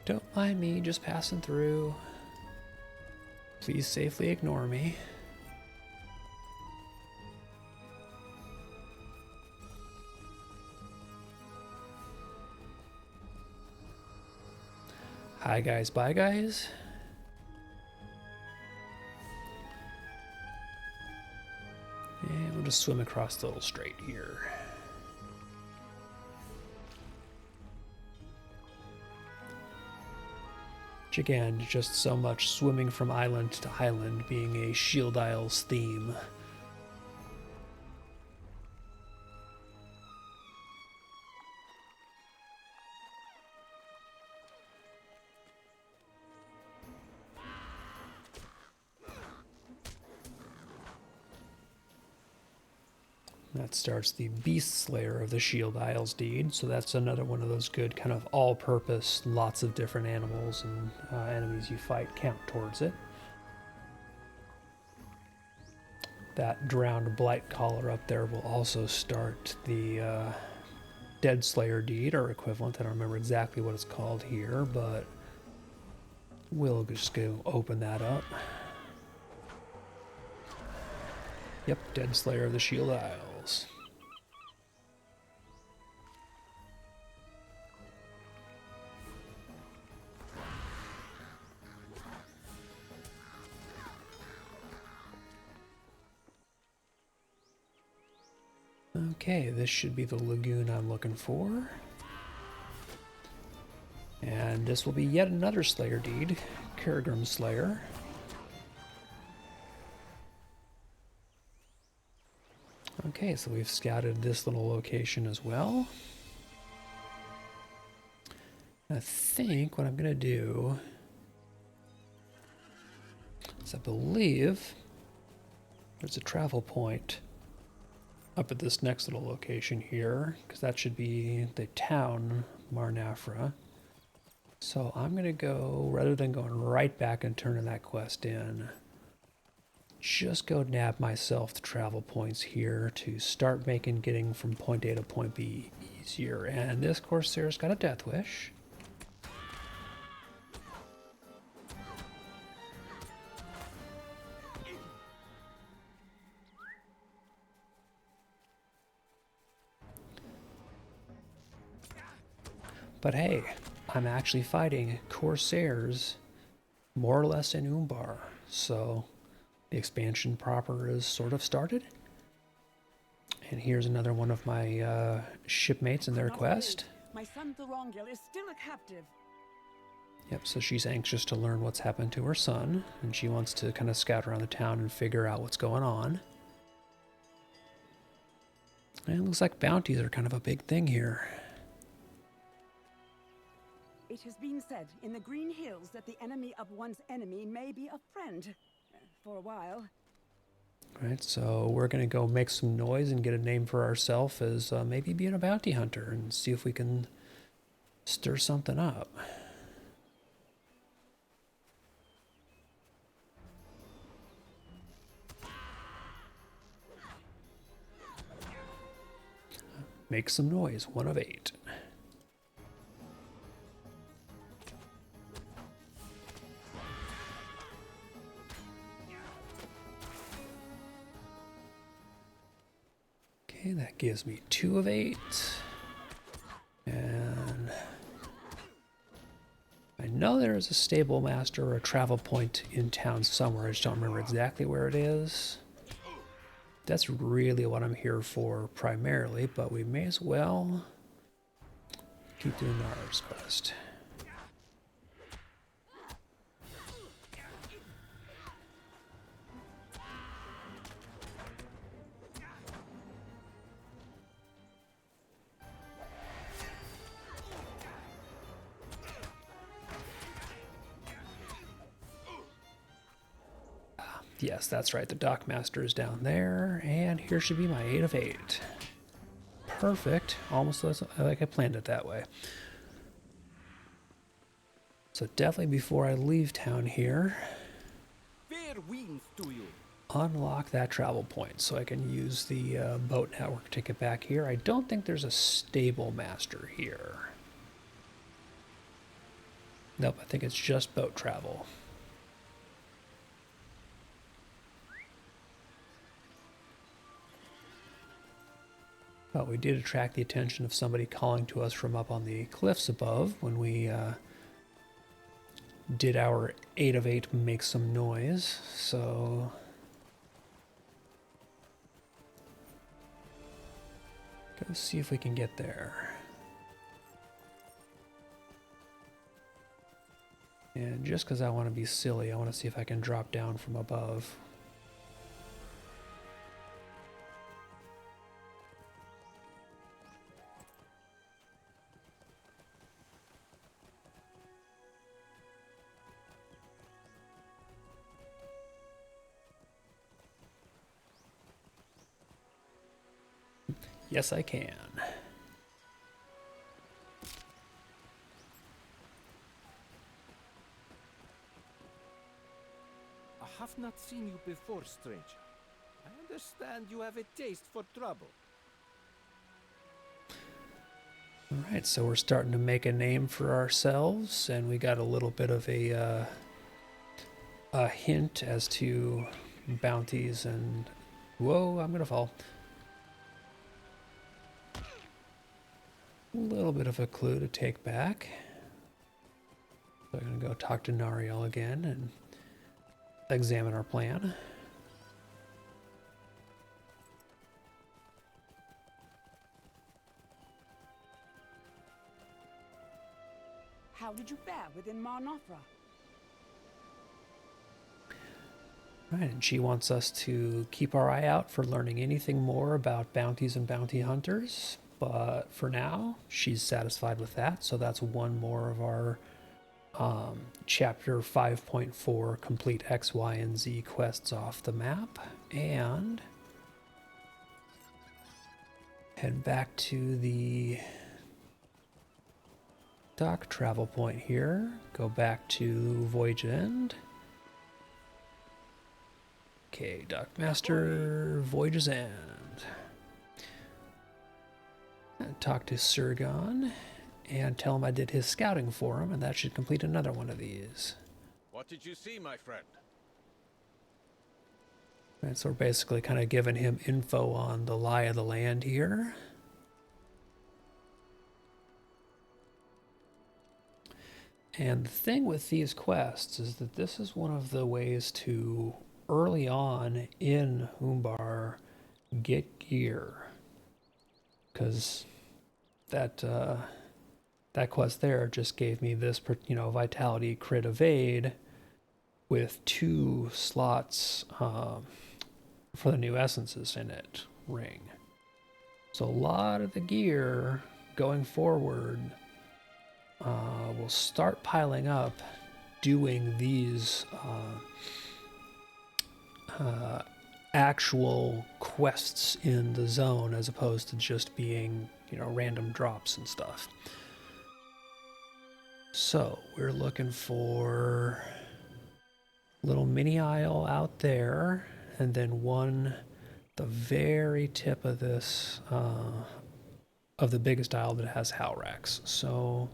Don't mind me, just passing through. Please safely ignore me. Hi guys, bye guys. And we'll just swim across the little strait here. Which again, just so much swimming from island to island being a Shield Isles theme. That starts the Beast Slayer of the Shield Isles deed, so that's another one of those good kind of all-purpose, lots of different animals and enemies you fight count towards it. That Drowned Blight Collar up there will also start the Dead Slayer deed, or equivalent. I don't remember exactly what it's called here, but we'll just go open that up. Yep, Dead Slayer of the Shield Isles. Okay, this should be the lagoon I'm looking for. And this will be yet another Slayer deed, Kerrigram Slayer. Okay, so we've scouted this little location as well. I think what I'm going to do is I believe there's a travel point up at this next little location here, because that should be the town, Marnafra. So I'm going to go, rather than going right back and turning that quest in, just go nab myself the travel points here to start making getting from point A to point B easier. And this Corsair's got a death wish. But hey, I'm actually fighting Corsairs more or less in Umbar, so the expansion proper is sort of started. And here's another one of my shipmates in their quest. My son Thorongil is still a captive. Yep, so she's anxious to learn what's happened to her son, and she wants to kind of scout around the town and figure out what's going on. And it looks like bounties are kind of a big thing here. It has been said in the Green Hills that the enemy of one's enemy may be a friend. For a while. Right, so we're going to go make some noise and get a name for ourselves as maybe being a bounty hunter and see if we can stir something up. Make some noise, 1 of 8. Okay, that gives me 2 of 8. And I know there is a stable master or a travel point in town somewhere. I just don't remember exactly where it is. That's really what I'm here for primarily, but we may as well keep doing Nara's quest. Yes, that's right. The Dockmaster is down there, and here should be my 8 of 8. Perfect. Almost like I planned it that way. So definitely before I leave town here, Fair winds to you. unlock that travel point so I can use the boat network to get back here. I don't think there's a stable master here. Nope, I think it's just boat travel. But we did attract the attention of somebody calling to us from up on the cliffs above when we did our 8 of 8 make some noise, so go see if we can get there. And just because I want to be silly, I want to see if I can drop down from above. Yes, I can. I have not seen you before, stranger. I understand you have a taste for trouble. Alright, so we're starting to make a name for ourselves, and we got a little bit of a hint as to bounties and... Whoa, I'm gonna fall. A little bit of a clue to take back. So I'm gonna go talk to Nariel again and examine our plan. How did you fare within Mar Nothra? Right, and she wants us to keep our eye out for learning anything more about bounties and bounty hunters. But for now, she's satisfied with that. So that's one more of our chapter 5.4 complete X, Y, and Z quests off the map. And head back to the dock travel point here. Go back to Voyage End. Okay, Dockmaster, Voyage's End. Talk to Sirgon and tell him I did his scouting for him, and that should complete another one of these. What did you see, my friend? And so we're basically kind of giving him info on the lie of the land here. And the thing with these quests is that this is one of the ways to, early on in Umbar, get gear. Because that quest there just gave me this, Vitality Crit Evade with 2 slots for the new essences in it ring. So a lot of the gear going forward will start piling up doing these actual quests in the zone as opposed to just being, random drops and stuff. So we're looking for a little mini isle out there, and then one, the very tip of this of the biggest isle that has Howrax. So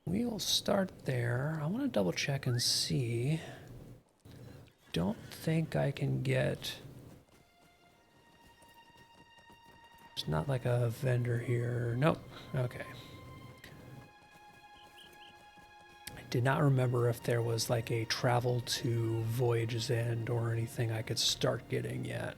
we'll start there. I want to double check and see. Don't think I can get... It's not like a vendor here. Nope. Okay. I did not remember if there was like a travel to Voyage's End or anything I could start getting yet.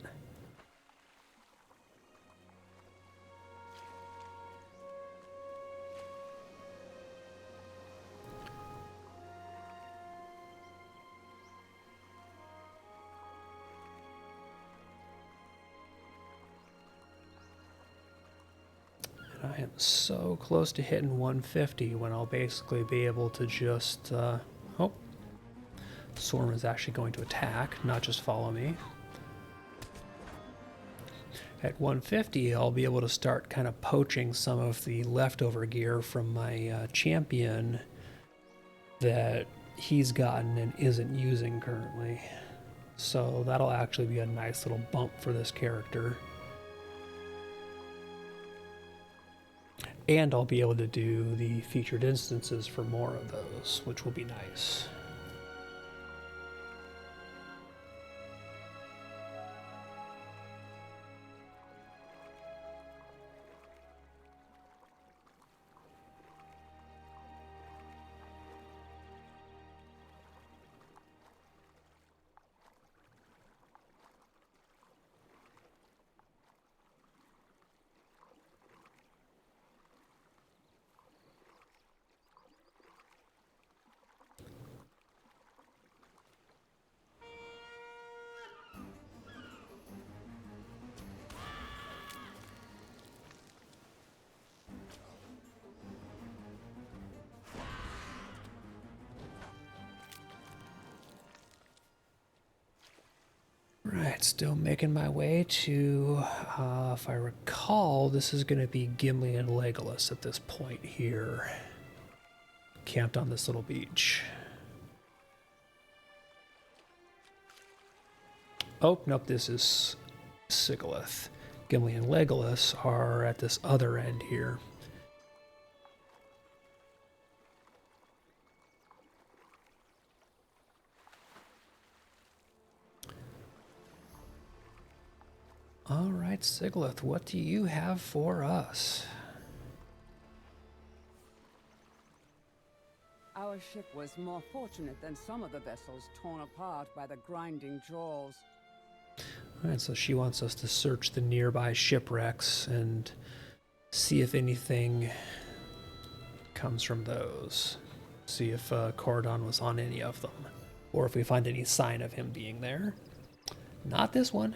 I am so close to hitting 150 when I'll basically be able to just, oh, Storm is actually going to attack, not just follow me. At 150, I'll be able to start kind of poaching some of the leftover gear from my champion that he's gotten and isn't using currently. So that'll actually be a nice little bump for this character. And I'll be able to do the featured instances for more of those, which will be nice. Right, still making my way to, if I recall, this is going to be Gimli and Legolas at this point here. Camped on this little beach. Oh, nope, this is Sigilith. Gimli and Legolas are at this other end here. All right, Sigilith, what do you have for us? Our ship was more fortunate than some of the vessels torn apart by the grinding jaws. All right, so she wants us to search the nearby shipwrecks and see if anything comes from those. See if Cordon was on any of them, or if we find any sign of him being there. Not this one.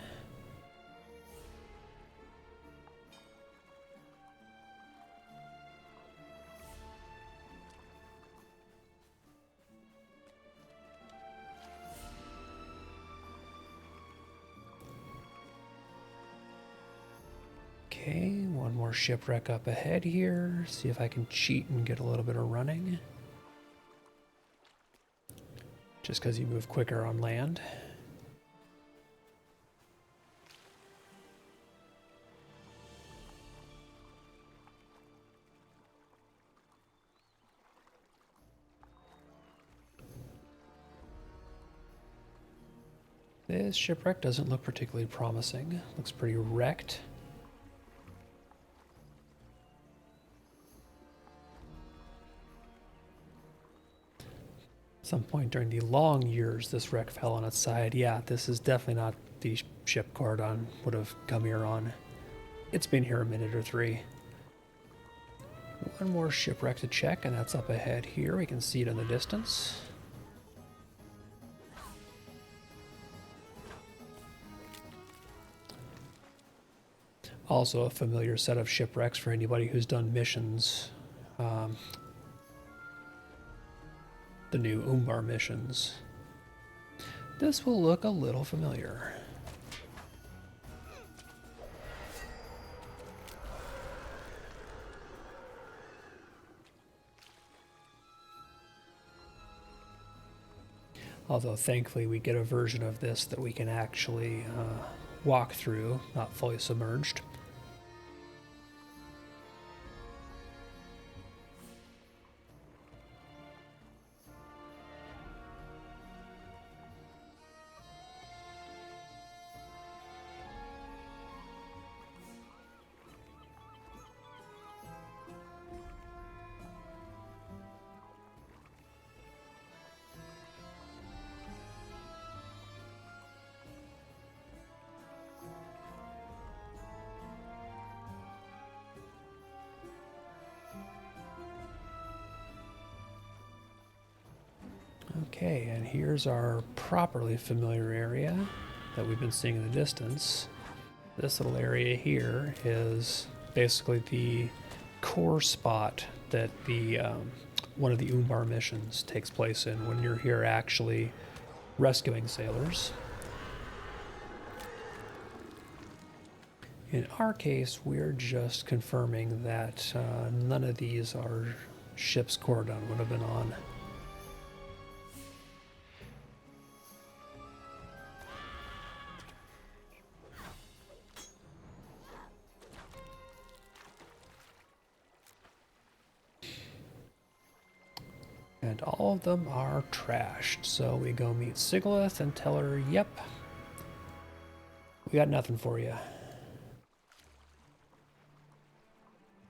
Okay, one more shipwreck up ahead here. See if I can cheat and get a little bit of running. Just because you move quicker on land. This shipwreck doesn't look particularly promising. Looks pretty wrecked. Some point during the long years this wreck fell on its side. Yeah, this is definitely not the ship Cordon would have come here on. It's been here a minute or three. One more shipwreck to check, and that's up ahead here. We can see it in the distance. Also a familiar set of shipwrecks for anybody who's done missions. The new Umbar missions. This will look a little familiar. Although thankfully we get a version of this that we can actually walk through, not fully submerged. Okay, and here's our properly familiar area that we've been seeing in the distance. This little area here is basically the core spot that the one of the Umbar missions takes place in when you're here actually rescuing sailors. In our case, we're just confirming that none of these are ships Cordon would have been on. And all of them are trashed. So we go meet Sigilith and tell her, yep, we got nothing for you.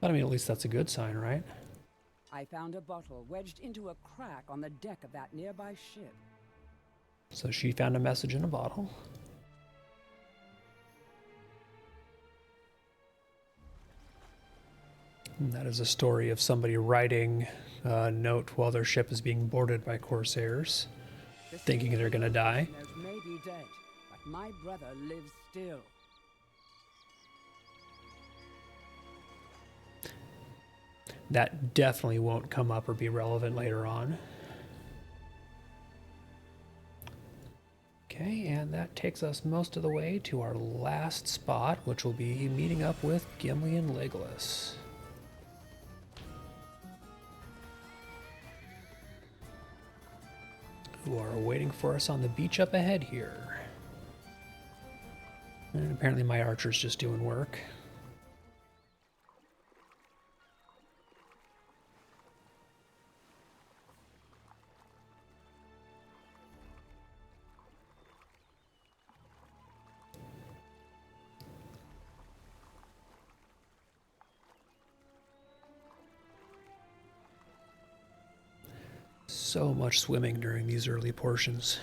But I mean, at least that's a good sign, right? I found a bottle wedged into a crack on the deck of that nearby ship. So she found a message in a bottle. And that is a story of somebody writing a note while their ship is being boarded by corsairs, thinking they're gonna die. May be dead, but my brother lives still. That definitely won't come up or be relevant later on. Okay, and that takes us most of the way to our last spot, which will be meeting up with Gimli and Legolas. Who are waiting for us on the beach up ahead here. And apparently my archer's just doing work. So much swimming during these early portions.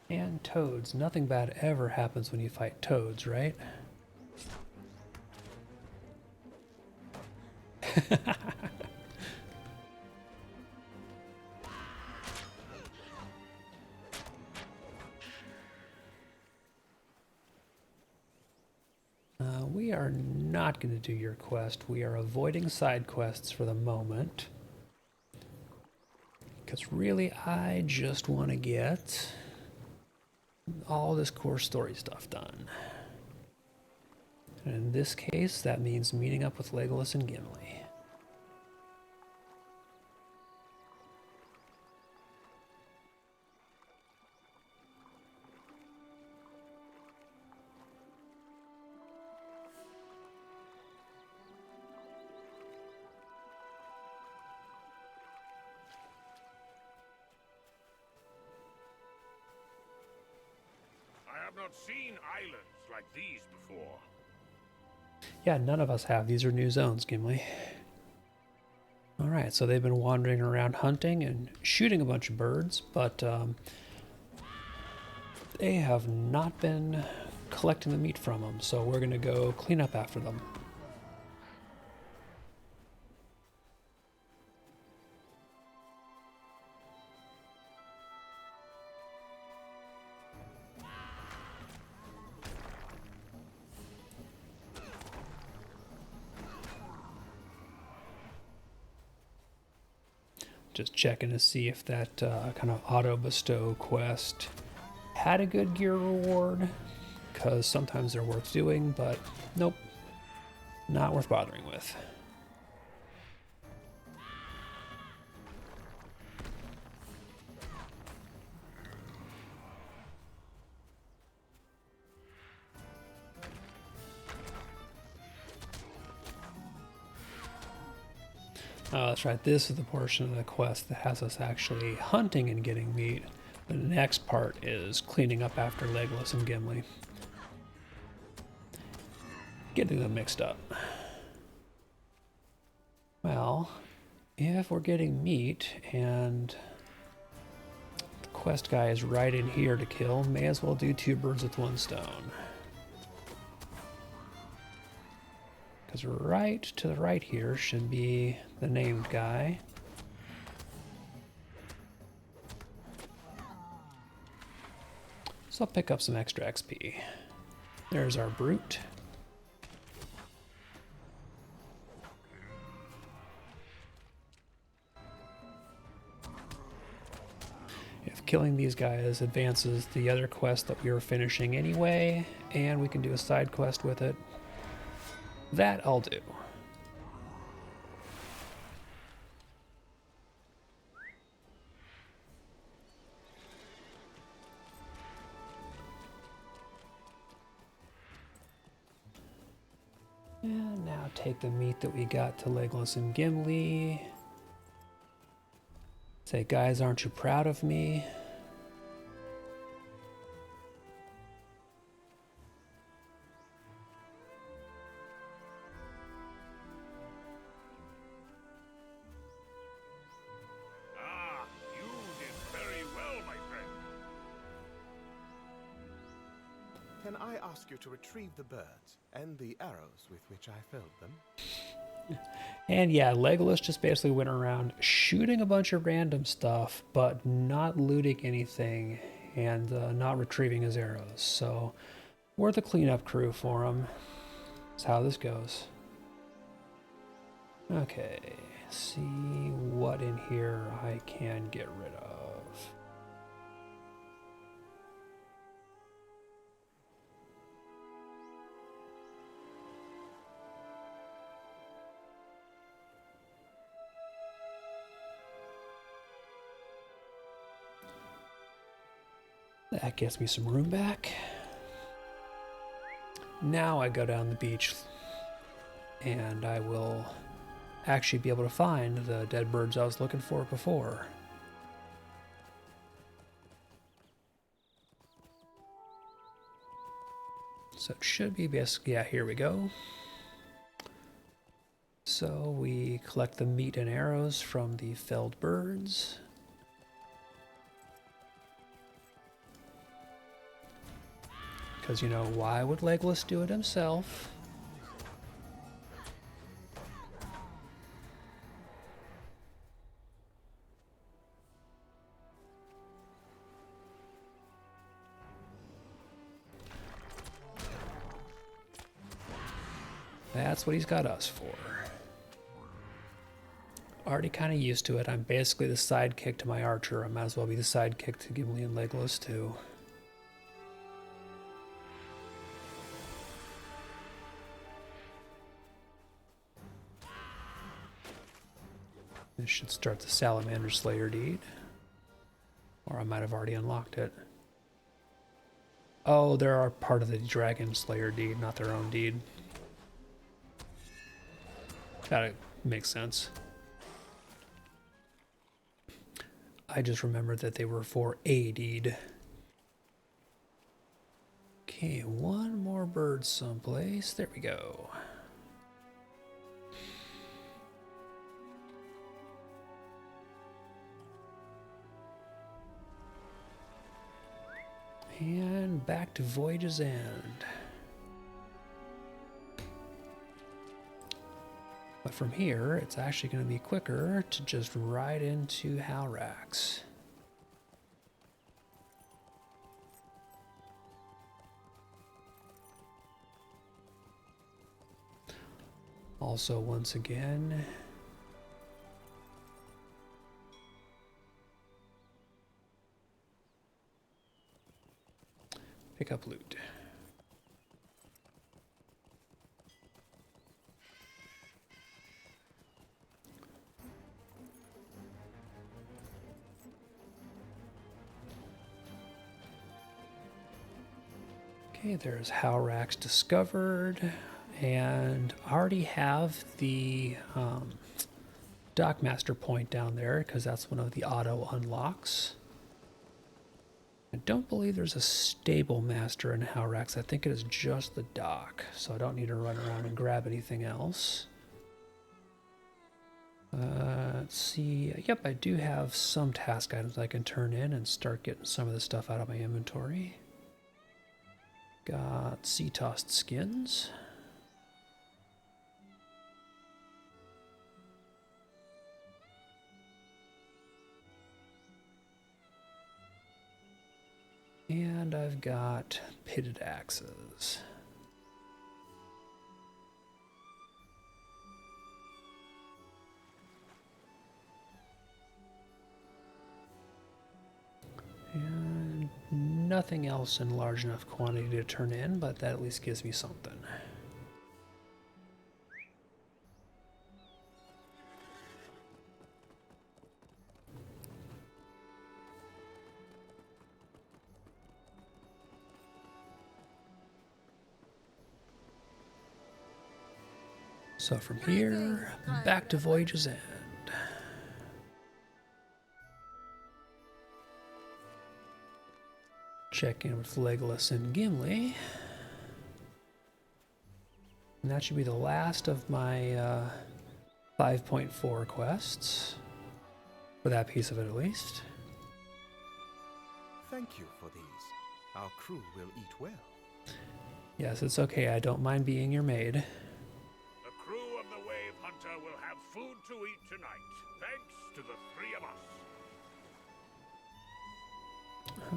And toads. Nothing bad ever happens when you fight toads, right? We are not going to do your quest. We are avoiding side quests for the moment. Because really, I just want to get all this core story stuff done. And in this case, that means meeting up with Legolas and Gimli. I have not seen islands like these before. Yeah, none of us have. These are new zones, Gimli. Alright, so they've been wandering around hunting and shooting a bunch of birds, but they have not been collecting the meat from them, so we're going to go clean up after them. Just checking to see if that kind of auto bestow quest had a good gear reward, because sometimes they're worth doing, but nope, not worth bothering with. Oh, that's right. This is the portion of the quest that has us actually hunting and getting meat. The next part is cleaning up after Legolas and Gimli. Getting them mixed up. Well, if we're getting meat and the quest guy is right in here to kill, may as well do two birds with one stone. Because right to the right here should be the named guy. So I'll pick up some extra XP. There's our brute. If killing these guys advances the other quest that we were finishing anyway, and we can do a side quest with it, that I'll do. And now take the meat that we got to Legolas and Gimli. Say, guys, aren't you proud of me? Ah, you did very well, my friend. Can I ask you to retrieve the birds and the arrows with which I filled them? And yeah, Legolas just basically went around shooting a bunch of random stuff, but not looting anything and not retrieving his arrows. So we're the cleanup crew for him. That's how this goes. Okay, see what in here I can get rid of. That gets me some room back. Now I go down the beach and I will actually be able to find the dead birds I was looking for before. So it should be basically, yeah, here we go. So we collect the meat and arrows from the felled birds. Because, you know, why would Legolas do it himself? That's what he's got us for. Already kind of used to it. I'm basically the sidekick to my archer. I might as well be the sidekick to Gimli and Legolas too. This should start the Salamander Slayer deed. Or I might have already unlocked it. Oh, they are part of the Dragon Slayer deed, not their own deed. That makes sense. I just remembered that they were for a deed. Okay, one more bird someplace. There we go. And back to Voyage's End. But from here, it's actually going to be quicker to just ride into Halrax. Also, once again, pick up loot. Okay, there's Halrax discovered, and I already have the Dockmaster point down there because that's one of the auto unlocks. I don't believe there's a stable master in Halrax. I think it is just the dock, so I don't need to run around and grab anything else. Let's see. Yep, I do have some task items I can turn in and start getting some of the stuff out of my inventory. Got sea tossed skins. And I've got pitted axes. And nothing else in large enough quantity to turn in, but that at least gives me something. So from here, back to Voyage's End. Check in with Legolas and Gimli. And that should be the last of my 5.4 quests. For that piece of it, at least. Thank you for these. Our crew will eat well. Yes, it's okay. I don't mind being your maid. The crew of the Wave Hunter will have food to eat tonight, thanks to the three of us.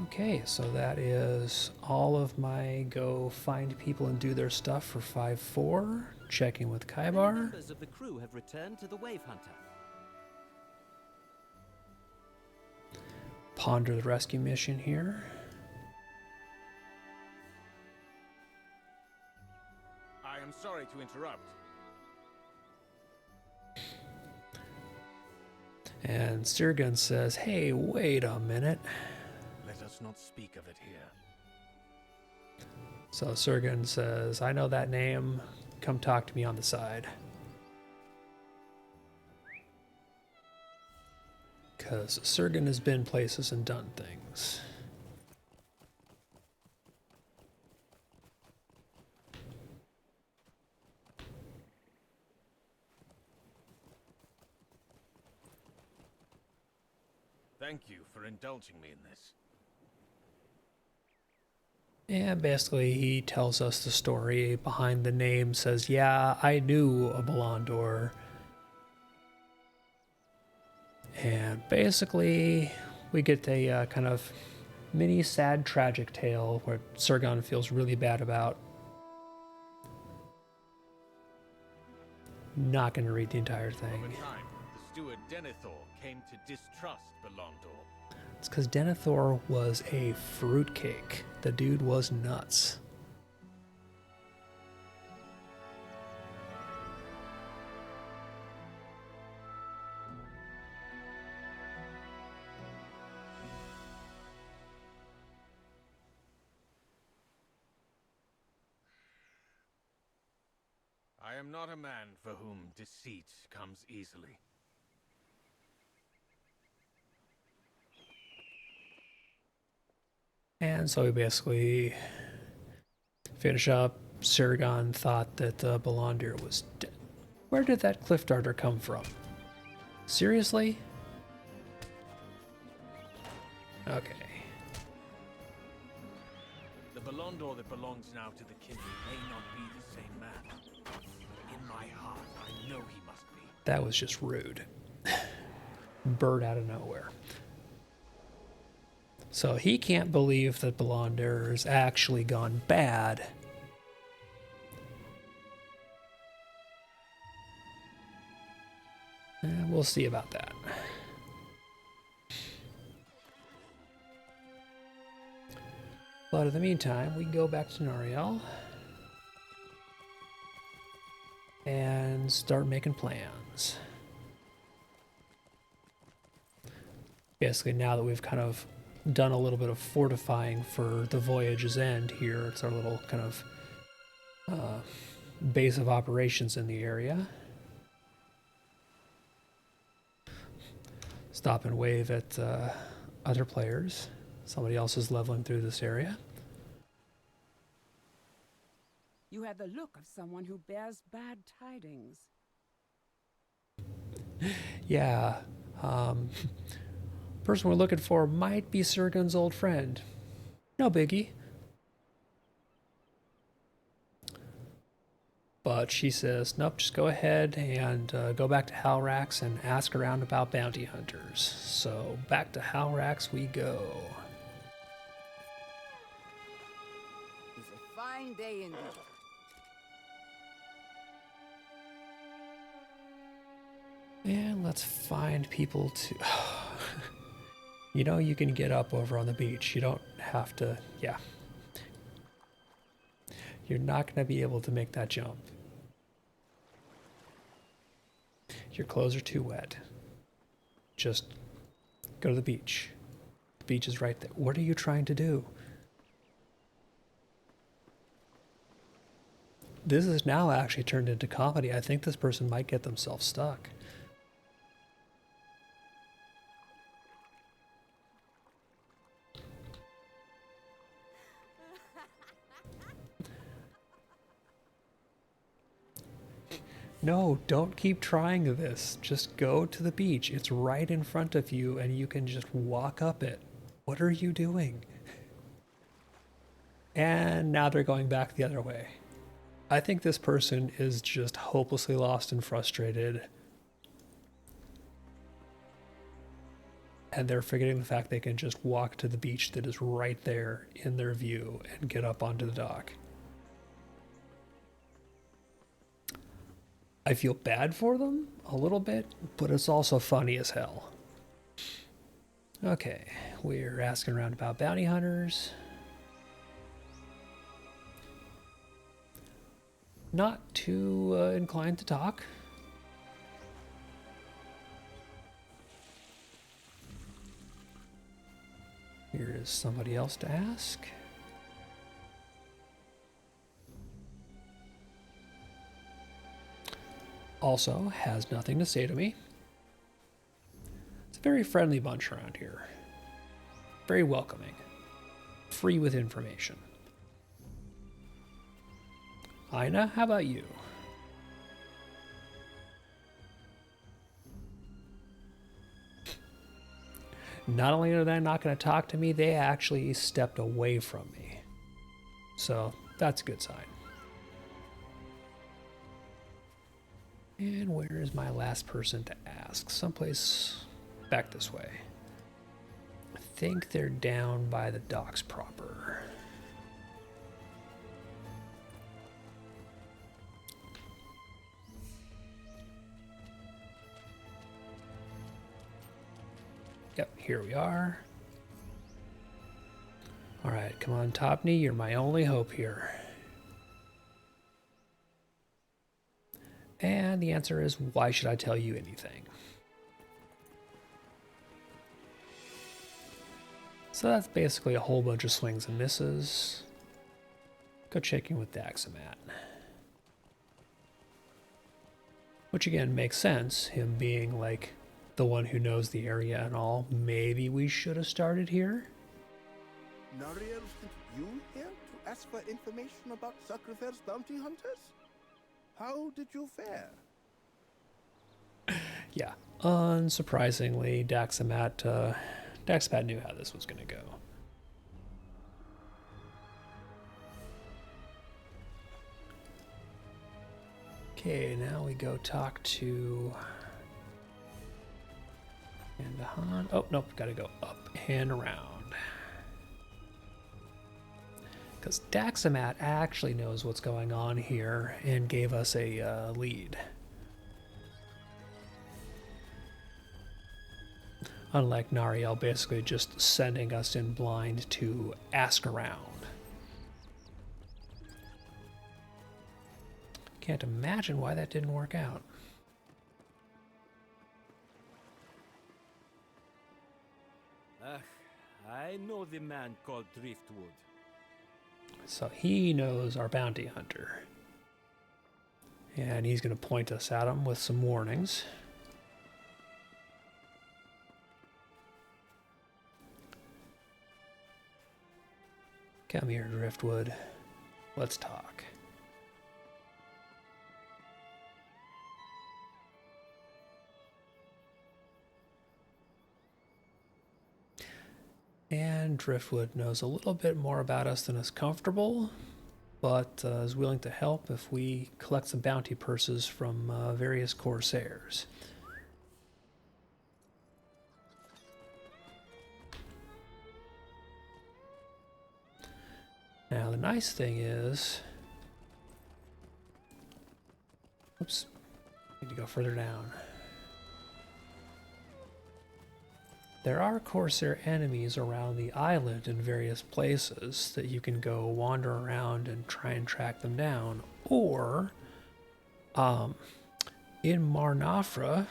Okay, so that is all of my go find people and do their stuff for 5.4. Checking with Many Kaibar. members of the crew have returned to the Wave Hunter. Ponder the rescue mission here. I am sorry to interrupt. And Sirgun says, hey, wait a minute. Let us not speak of it here. So Sirgun says, I know that name. Come talk to me on the side. Because Sirgun has been places and done things. Thank you for indulging me in this. And basically he tells us the story behind the name, says, yeah, I knew a Balandor. And basically we get a kind of mini sad tragic tale where Sirgun feels really bad about. Not going to read the entire thing. Over time, the steward Denethor came to distrust Balandor. It's because Denethor was a fruitcake. The dude was nuts. I am not a man for whom deceit comes easily. And so we basically finish up. Sirgon thought that Balandir was dead. Where did that cliff darter come from? Seriously? Okay. The Balandor that belongs now to the Kindred may not be the same man. In my heart, I know he must be. That was just rude. Bird out of nowhere. So he can't believe that Balandir has actually gone bad. We'll see about that. But in the meantime, we go back to Nariel and start making plans. Basically, now that we've kind of done a little bit of fortifying for the Voyage's End here, it's our little kind of base of operations in the area. Stop and wave at other players. Somebody else is leveling through this area. You have the look of someone who bears bad tidings. Yeah. Person we're looking for might be Sirgun's old friend. No biggie. But she says, nope, just go ahead and go back to Halrax and ask around about bounty hunters. So back to Halrax we go. And let's find people to... You know, you can get up over on the beach. You don't have to... Yeah. You're not going to be able to make that jump. Your clothes are too wet. Just go to the beach. The beach is right there. What are you trying to do? This is now actually turned into comedy. I think this person might get themselves stuck. No, don't keep trying this. Just go to the beach. It's right in front of you and you can just walk up it. What are you doing? And now they're going back the other way. I think this person is just hopelessly lost and frustrated. And they're forgetting the fact they can just walk to the beach that is right there in their view and get up onto the dock. I feel bad for them a little bit, but it's also funny as hell. Okay, we're asking around about bounty hunters. Not too inclined to talk. Here is somebody else to ask. Also has nothing to say to me. It's a very friendly bunch around here. Very welcoming. Free with information. Ina, how about you? Not only are they not going to talk to me, they actually stepped away from me. So that's a good sign. And where is my last person to ask? Someplace back this way. I think they're down by the docks proper. Yep, here we are. All right, come on, Topney, you're my only hope here. And the answer is, why should I tell you anything? So that's basically a whole bunch of swings and misses. Go checking with Daxamat. Which again makes sense, him being like the one who knows the area and all. Maybe we should have started here? Nariel sent you here to ask for information about Sacrifer's bounty hunters? How did you fare? Yeah, unsurprisingly, Daxamat knew how this was going to go. Okay, now we go talk to Andahan. Oh, nope, gotta go up and around. Because Daxamat actually knows what's going on here and gave us a lead. Unlike Nariel basically just sending us in blind to ask around. Can't imagine why that didn't work out. I know the man called Driftwood. So he knows our bounty hunter. And he's going to point us at him with some warnings. Come here, Driftwood. Let's talk. And Driftwood knows a little bit more about us than is comfortable, but is willing to help if we collect some bounty purses from various corsairs. Now the nice thing is, oops, need to go further down. there are Corsair enemies around the island in various places that you can go wander around and try and track them down. Or, in Mar Nafra,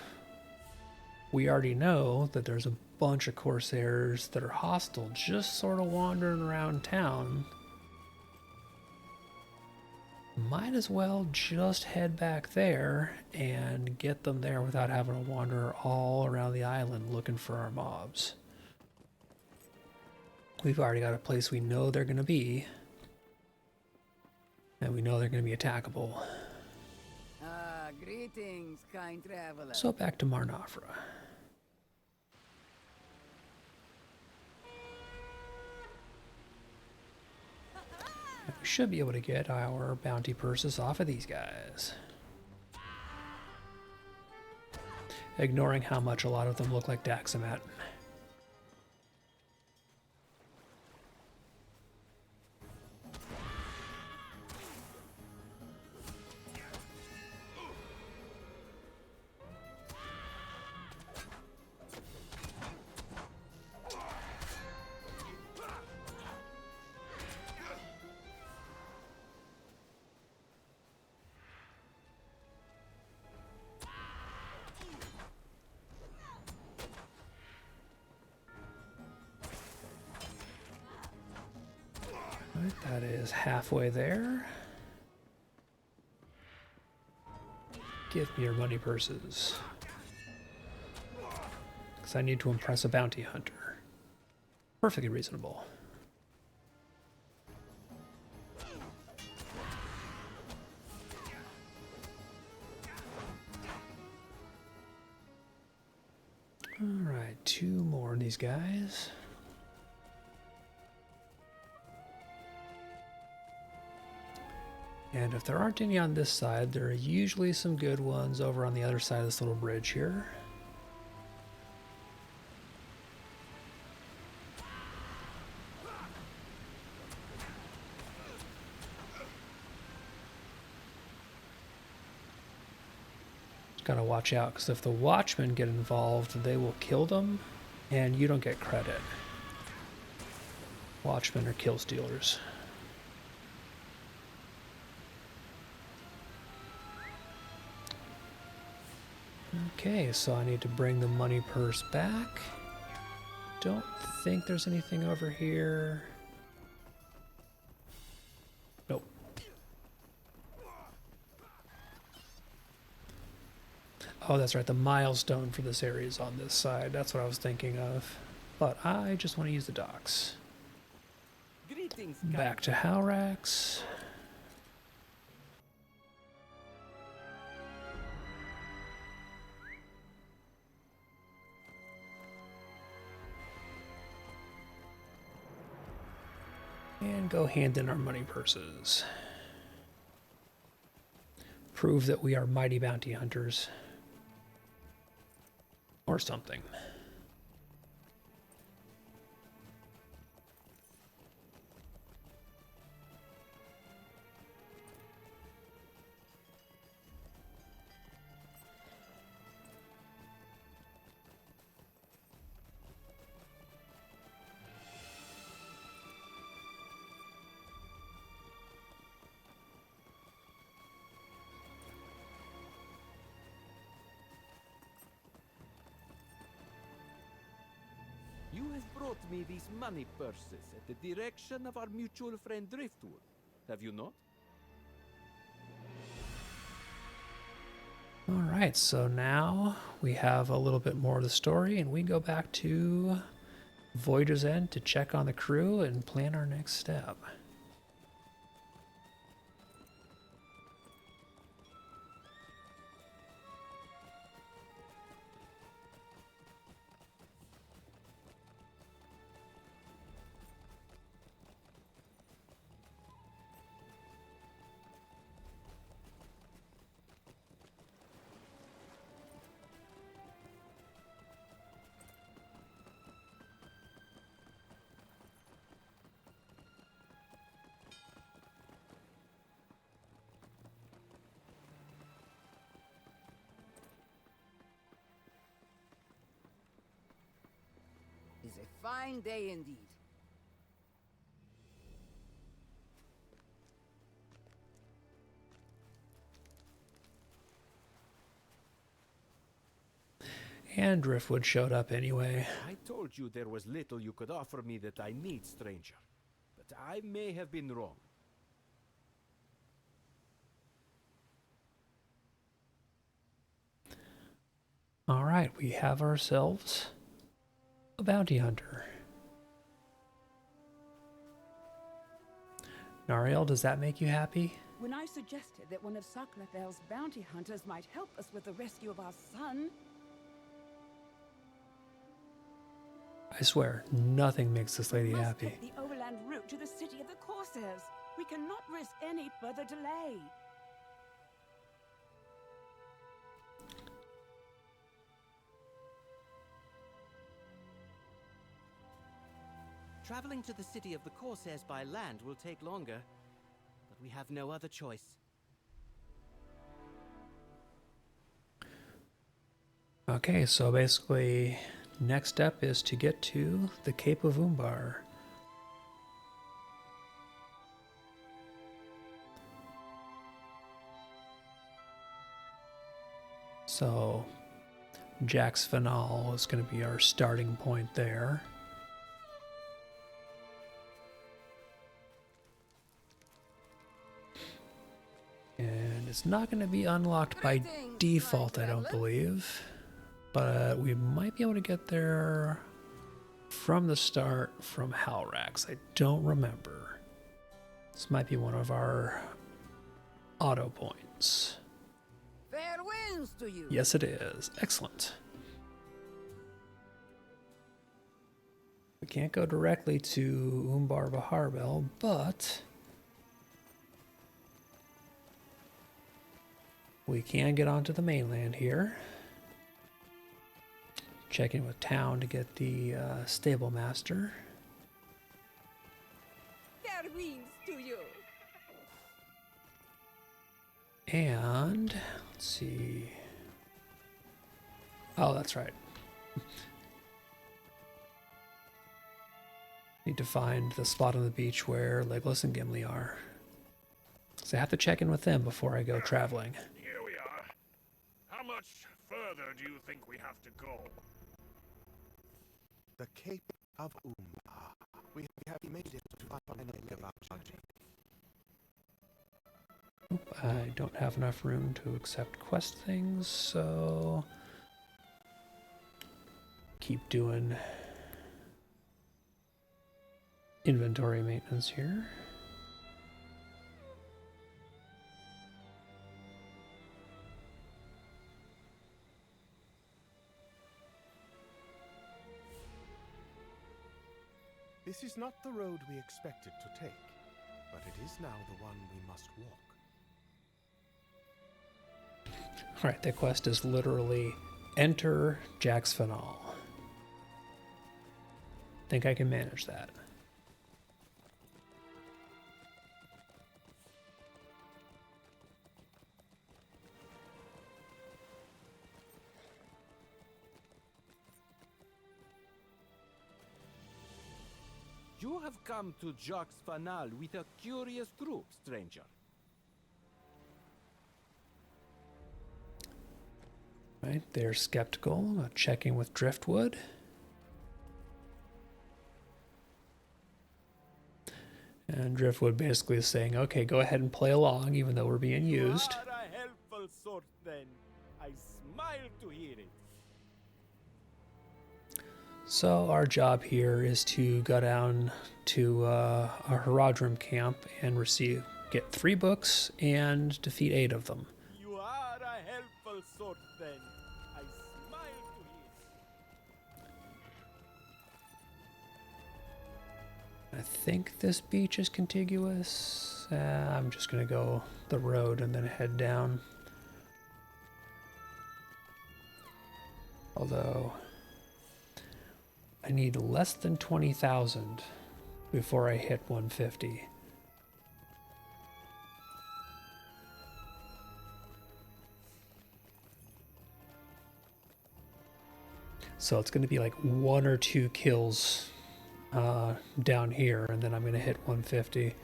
we already know that there's a bunch of Corsairs that are hostile, just sort of wandering around town. Might as well just head back there and get them there without having to wander all around the island looking for our mobs. We've already got a place we know they're going to be, and we know they're going to be attackable. Ah, greetings, kind traveler. So back to Mar Nafra. We should be able to get our bounty purses off of these guys. Ignoring how much a lot of them look like Daxamat. Right, that is halfway there. Give me your money purses. Because I need to impress a bounty hunter. Perfectly reasonable. Alright, 2 more of these guys. And if there aren't any on this side, there are usually some good ones over on the other side of this little bridge here. Gotta watch out, because if the watchmen get involved, they will kill them, and you don't get credit. Watchmen are kill stealers. Okay, so I need to bring the money purse back. Don't think there's anything over here. Nope. Oh, that's right. The milestone for this area is on this side. That's what I was thinking of. But I just want to use the docks. Greetings, Back to Howrax. And go hand in our money purses. Prove that we are mighty bounty hunters. Or something. You have brought me these money purses at the direction of our mutual friend Driftwood, have you not? Alright, so now we have a little bit more of the story, and we go back to Voyager's End to check on the crew and plan our next step. a fine day indeed. And Driftwood showed up anyway. I told you there was little you could offer me that I need, stranger. But I may have been wrong. All right, we have ourselves a bounty hunter. Nariel, does that make you happy? When I suggested that one of Saklafel's bounty hunters might help us with the rescue of our son, I swear, nothing makes this lady we must happy. take the overland route to the city of the Corsairs. We cannot risk any further delay. Traveling to the city of the Corsairs by land will take longer, but we have no other choice. Okay, so basically, next step is to get to the Cape of Umbar. So, Jack's Finale is going to be our starting point there. And it's not going to be unlocked by default, I don't believe. But we might be able to get there from the start from Halrax. I don't remember. This might be one of our auto points. Fair winds to you. Yes, it is. Excellent. We can't go directly to Umbar Baharbel, but we can get onto the mainland here. Check in with town to get the stable master. Fair winds to you. And let's see. Oh, that's right. Need to find the spot on the beach where Legolas and Gimli are. So I have to check in with them before I go traveling. Here we are. How much further do you think we have to go? The Cape of Umbar. We have made it to finally live our project. I don't have enough room to accept quest things, so keep doing inventory maintenance here. This is not the road we expected to take, but it is now the one we must walk. Alright, the quest is literally enter Jack's Finale. Think I can manage that. You have come to Jacques Fanal with a curious group, stranger. Right, they're skeptical about checking with Driftwood. And Driftwood basically is saying, okay, go ahead and play along, even though we're being used. You are a helpful sort, then. I smile to hear it. So our job here is to go down to our Haradrim camp and get 3 books and defeat 8 of them. You are a helpful sort, then. I smile to hear it. I think this beach is contiguous. I'm just going to go the road and then head down. Although I need less than 20,000 before I hit 150. So it's going to be like 1 or 2 kills down here, and then I'm going to hit 150.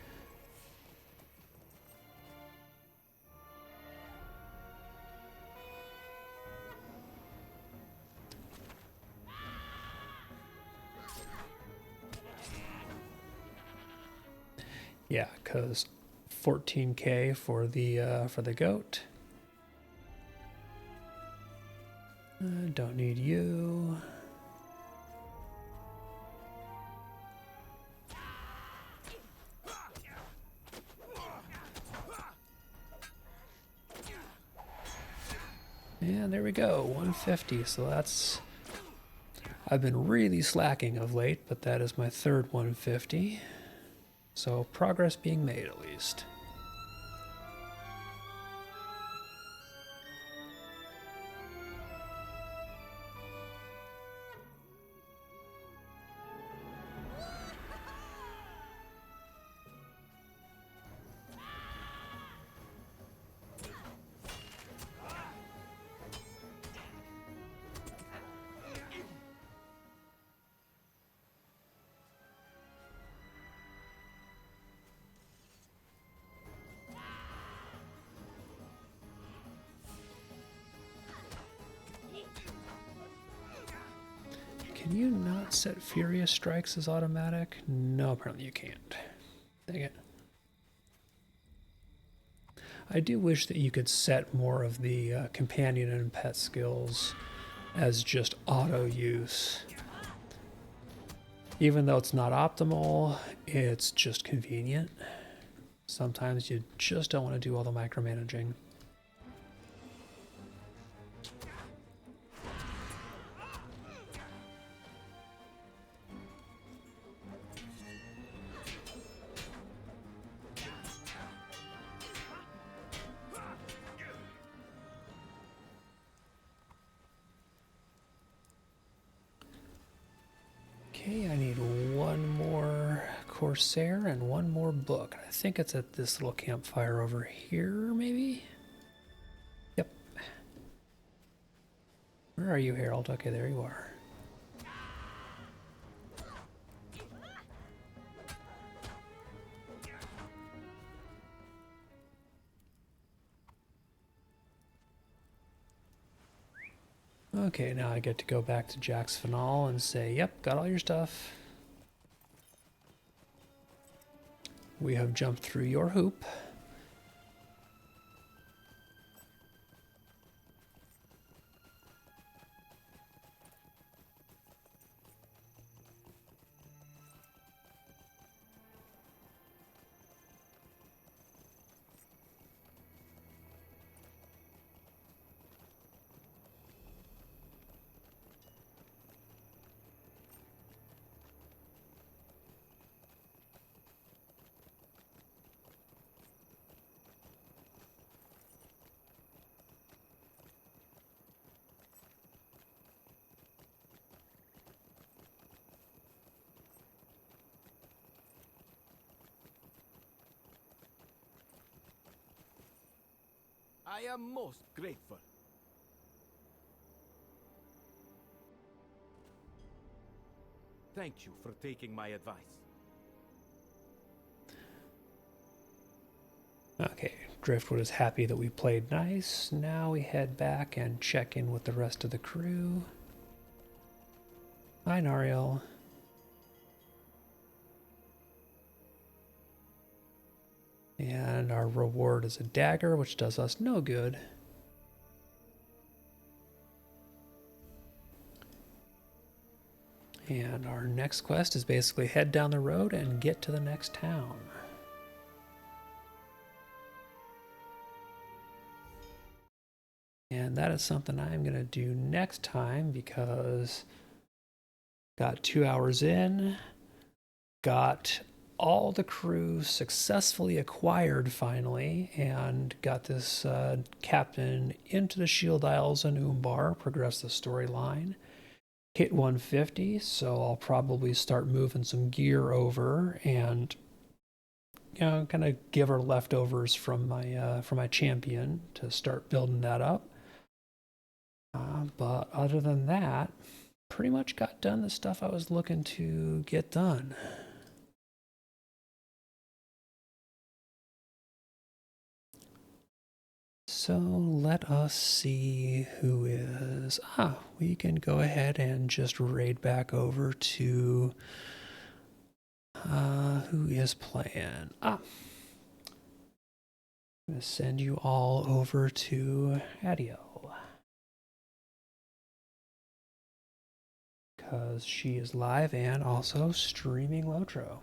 Yeah, because 14k for the goat. Don't need you. And there we go, 150. So that's... I've been really slacking of late, but that is my third 150. So progress being made at least. Can you not set Furious Strikes as automatic? No, apparently you can't. Dang it. I do wish that you could set more of the companion and pet skills as just auto use. Even though it's not optimal, it's just convenient. Sometimes you just don't want to do all the micromanaging. Okay, I need one more Corsair and one more book. I think it's at this little campfire over here, maybe? Yep. Where are you, Harold? Okay, there you are. Okay, now I get to go back to Jack's Finale and say, yep, got all your stuff. We have jumped through your hoop. I am most grateful. Thank you for taking my advice. Okay, Driftwood is happy that we played nice. Now we head back and check in with the rest of the crew. Hi, Nariel. And our reward is a dagger, which does us no good. And our next quest is basically head down the road and get to the next town. And that is something I'm going to do next time because got 2 hours in, got all the crew successfully acquired finally, and got this captain into the Shield Isles and Umbar, progress the storyline. Hit 150, so I'll probably start moving some gear over and, you know, kind of give her leftovers from my champion to start building that up. But other than that, pretty much got done the stuff I was looking to get done. So let us see who is... we can go ahead and just raid back over to... who is playing? I'm going to send you all over to Adio. Because she is live and also streaming Lotro.